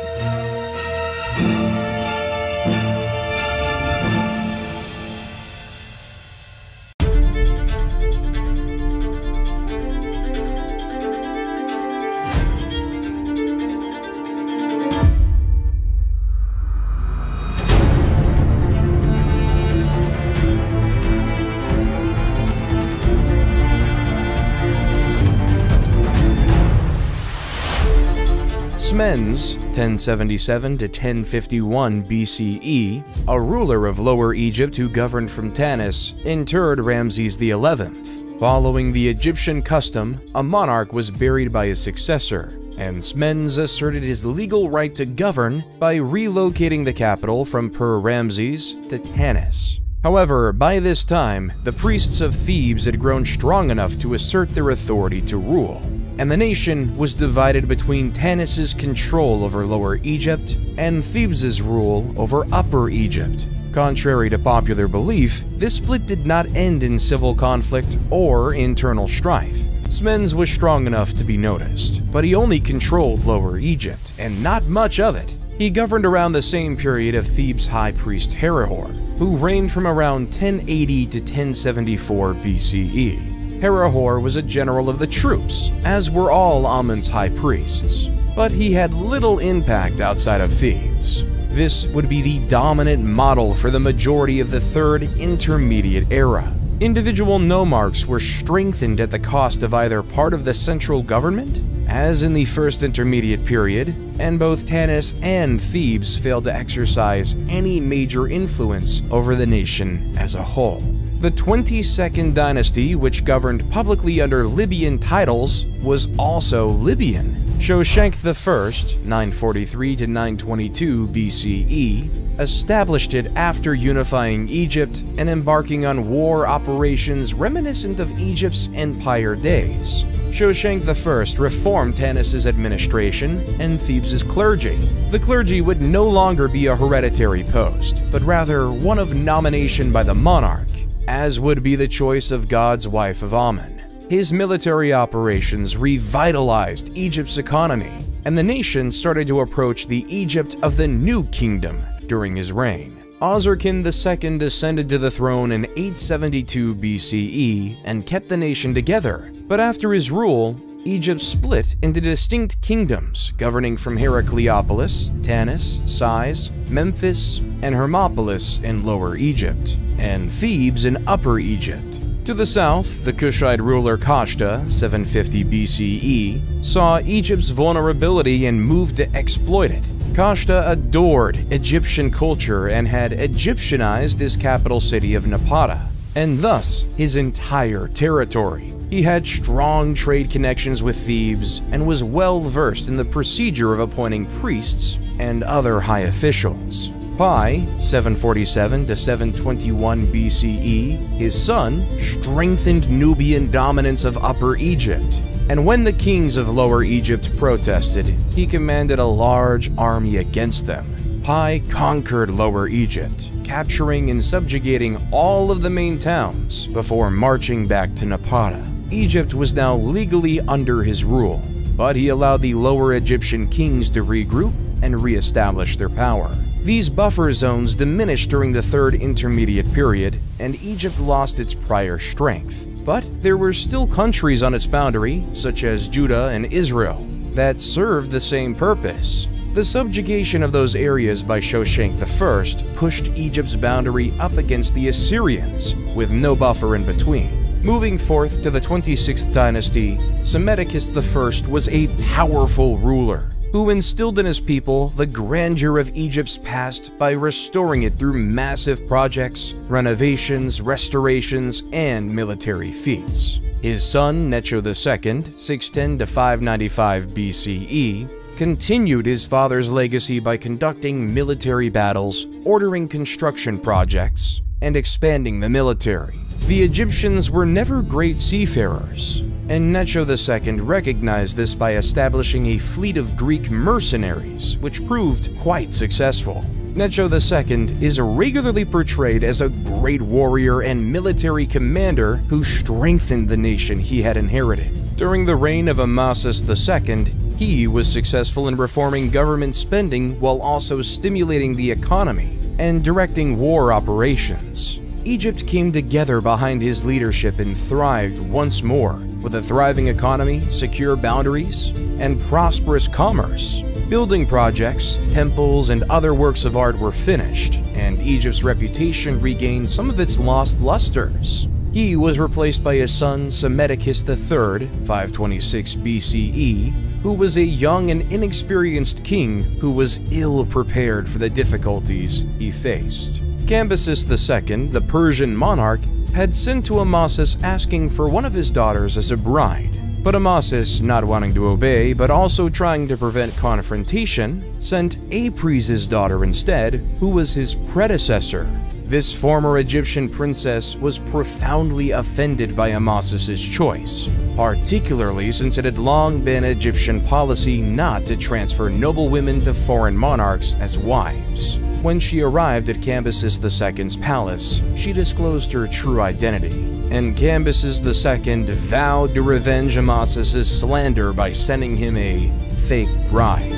Smendes, 1077 to 1051 BCE, a ruler of Lower Egypt who governed from Tanis, interred Ramses XI. Following the Egyptian custom, a monarch was buried by his successor, and Smendes asserted his legal right to govern by relocating the capital from Per-Ramses to Tanis. However, by this time, the priests of Thebes had grown strong enough to assert their authority to rule, and the nation was divided between Tanis's control over Lower Egypt and Thebes's rule over Upper Egypt. Contrary to popular belief, this split did not end in civil conflict or internal strife. Smendes was strong enough to be noticed, but he only controlled Lower Egypt, and not much of it. He governed around the same period of Thebes' high priest Herihor, who reigned from around 1080 to 1074 BCE. Herihor was a general of the troops, as were all Amun's high priests, but he had little impact outside of Thebes. This would be the dominant model for the majority of the Third Intermediate Era. Individual nomarchs were strengthened at the cost of either part of the central government, as in the First Intermediate Period, and both Tanis and Thebes failed to exercise any major influence over the nation as a whole. The 22nd dynasty, which governed publicly under Libyan titles, was also Libyan. Shoshenq I, 943 to 922 BCE, established it after unifying Egypt and embarking on war operations reminiscent of Egypt's empire days. Shoshenq I reformed Tanis's administration and Thebes's clergy. The clergy would no longer be a hereditary post, but rather one of nomination by the monarch, as would be the choice of God's wife of Amun. His military operations revitalized Egypt's economy, and the nation started to approach the Egypt of the New Kingdom during his reign. Osirkin II ascended to the throne in 872 BCE and kept the nation together, but after his rule, Egypt split into distinct kingdoms governing from Heracleopolis, Tanis, Sais, Memphis, and Hermopolis in Lower Egypt, and Thebes in Upper Egypt. To the south, the Kushite ruler Kashta, 750 BCE, saw Egypt's vulnerability and moved to exploit it. Kashta adored Egyptian culture and had Egyptianized his capital city of Napata. and thus his entire territory. He had strong trade connections with Thebes and was well versed in the procedure of appointing priests and other high officials. By 747 to 721 BCE, his son strengthened Nubian dominance of Upper Egypt, and when the kings of Lower Egypt protested, he commanded a large army against them. Pi conquered Lower Egypt, capturing and subjugating all of the main towns before marching back to Napata. Egypt was now legally under his rule, but he allowed the Lower Egyptian kings to regroup and re-establish their power. These buffer zones diminished during the Third Intermediate Period, and Egypt lost its prior strength. But there were still countries on its boundary, such as Judah and Israel, that served the same purpose. The subjugation of those areas by Shoshenq I pushed Egypt's boundary up against the Assyrians, with no buffer in between. Moving forth to the 26th dynasty, Psammetichus I was a powerful ruler who instilled in his people the grandeur of Egypt's past by restoring it through massive projects, renovations, restorations, and military feats. His son Necho II, 610 to 595 BCE, continued his father's legacy by conducting military battles, ordering construction projects, and expanding the military. The Egyptians were never great seafarers, and Necho II recognized this by establishing a fleet of Greek mercenaries, which proved quite successful. Necho II is regularly portrayed as a great warrior and military commander who strengthened the nation he had inherited. During the reign of Amasis II, he was successful in reforming government spending while also stimulating the economy and directing war operations. Egypt came together behind his leadership and thrived once more, with a thriving economy, secure boundaries, and prosperous commerce. Building projects, temples, and other works of art were finished, and Egypt's reputation regained some of its lost lusters. He was replaced by his son Psammetichus III, 526 BCE, who was a young and inexperienced king who was ill-prepared for the difficulties he faced. Cambyses II, the Persian monarch, had sent to Amasis asking for one of his daughters as a bride. But Amasis, not wanting to obey but also trying to prevent confrontation, sent Apries' daughter instead, who was his predecessor. This former Egyptian princess was profoundly offended by Amasis' choice, particularly since it had long been Egyptian policy not to transfer noble women to foreign monarchs as wives. When she arrived at Cambyses II's palace, she disclosed her true identity, and Cambyses II vowed to revenge Amasis' slander by sending him a fake bride.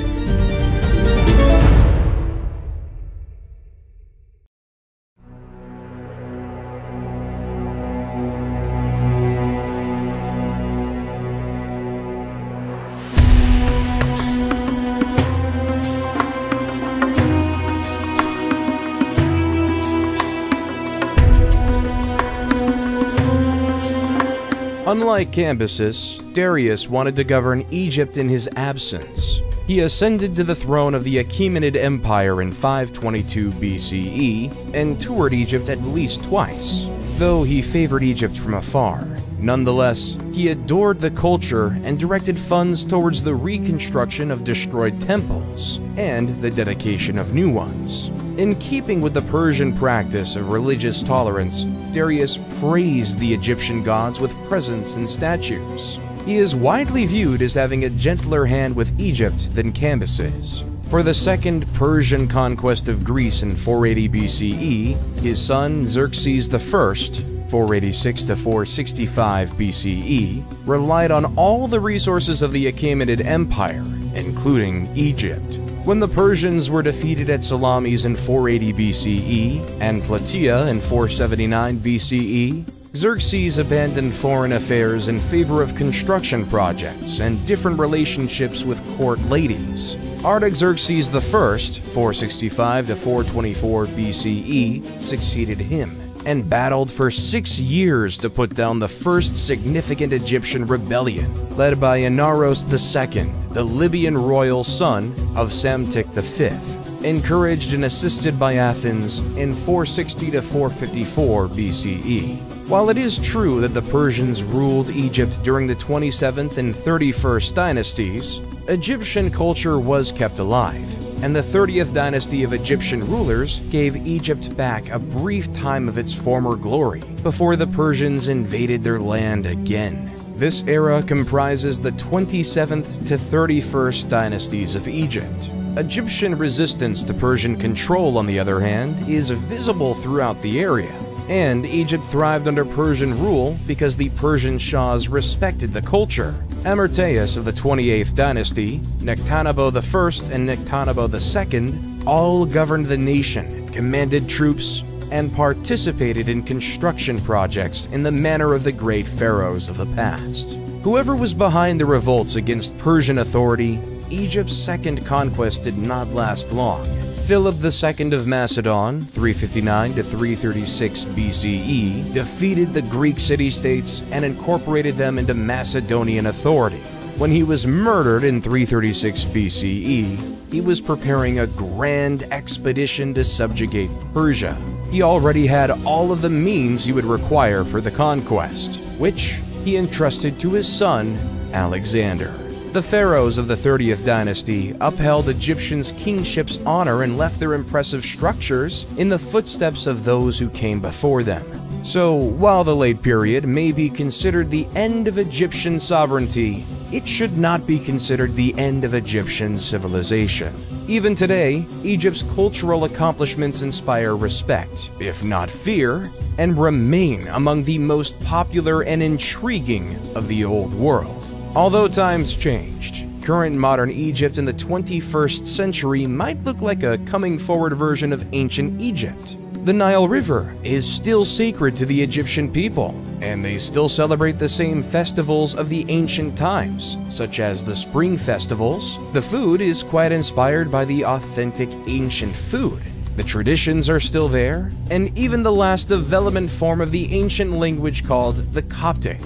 Unlike Cambyses, Darius wanted to govern Egypt in his absence. He ascended to the throne of the Achaemenid Empire in 522 BCE and toured Egypt at least twice, though he favored Egypt from afar. Nonetheless, he adored the culture and directed funds towards the reconstruction of destroyed temples and the dedication of new ones. In keeping with the Persian practice of religious tolerance, Darius praised the Egyptian gods with presents and statues. He is widely viewed as having a gentler hand with Egypt than Cambyses. For the second Persian conquest of Greece in 480 BCE, his son Xerxes I, 486 to 465 BCE, relied on all the resources of the Achaemenid Empire, including Egypt. When the Persians were defeated at Salamis in 480 BCE and Plataea in 479 BCE, Xerxes abandoned foreign affairs in favor of construction projects and different relationships with court ladies. Artaxerxes I, 465 to 424 BCE, succeeded him and battled for 6 years to put down the first significant Egyptian rebellion, led by Inaros II, the Libyan royal son of Psamtik V. encouraged and assisted by Athens in 460 to 454 BCE. While it is true that the Persians ruled Egypt during the 27th and 31st dynasties, Egyptian culture was kept alive, and the 30th dynasty of Egyptian rulers gave Egypt back a brief time of its former glory before the Persians invaded their land again. This era comprises the 27th to 31st dynasties of Egypt. Egyptian resistance to Persian control, on the other hand, is visible throughout the area, and Egypt thrived under Persian rule because the Persian Shahs respected the culture. Amarteus of the 28th dynasty, Nectanebo I and Nectanebo II all governed the nation, commanded troops, and participated in construction projects in the manner of the great pharaohs of the past. Whoever was behind the revolts against Persian authority, Egypt's second conquest did not last long. Philip II of Macedon, 359 to 336 BCE, defeated the Greek city-states and incorporated them into Macedonian authority. When he was murdered in 336 BCE, he was preparing a grand expedition to subjugate Persia. He already had all of the means he would require for the conquest, which he entrusted to his son, Alexander. The pharaohs of the 30th dynasty upheld Egyptians' kingship's honor and left their impressive structures in the footsteps of those who came before them. So, while the late period may be considered the end of Egyptian sovereignty, it should not be considered the end of Egyptian civilization. Even today, Egypt's cultural accomplishments inspire respect, if not fear, and remain among the most popular and intriguing of the old world. Although times changed, current modern Egypt in the 21st century might look like a coming forward version of ancient Egypt. The Nile River is still sacred to the Egyptian people, and they still celebrate the same festivals of the ancient times, such as the spring festivals. The food is quite inspired by the authentic ancient food. The traditions are still there, and even the last development form of the ancient language called the Coptic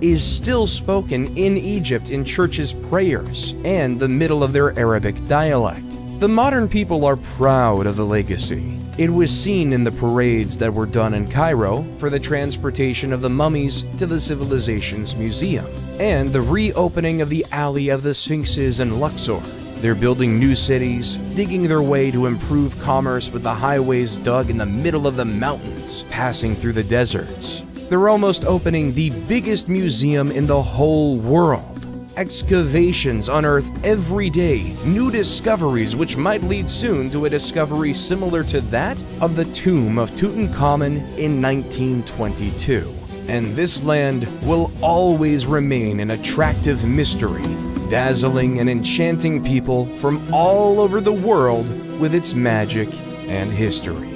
is still spoken in Egypt in churches' prayers and the middle of their Arabic dialect. The modern people are proud of the legacy. It was seen in the parades that were done in Cairo for the transportation of the mummies to the civilization's museum, and the reopening of the Alley of the Sphinxes in Luxor. They're building new cities, digging their way to improve commerce with the highways dug in the middle of the mountains, passing through the deserts. They're almost opening the biggest museum in the whole world. Excavations unearth every day new discoveries which might lead soon to a discovery similar to that of the tomb of Tutankhamun in 1922. And this land will always remain an attractive mystery, dazzling and enchanting people from all over the world with its magic and history.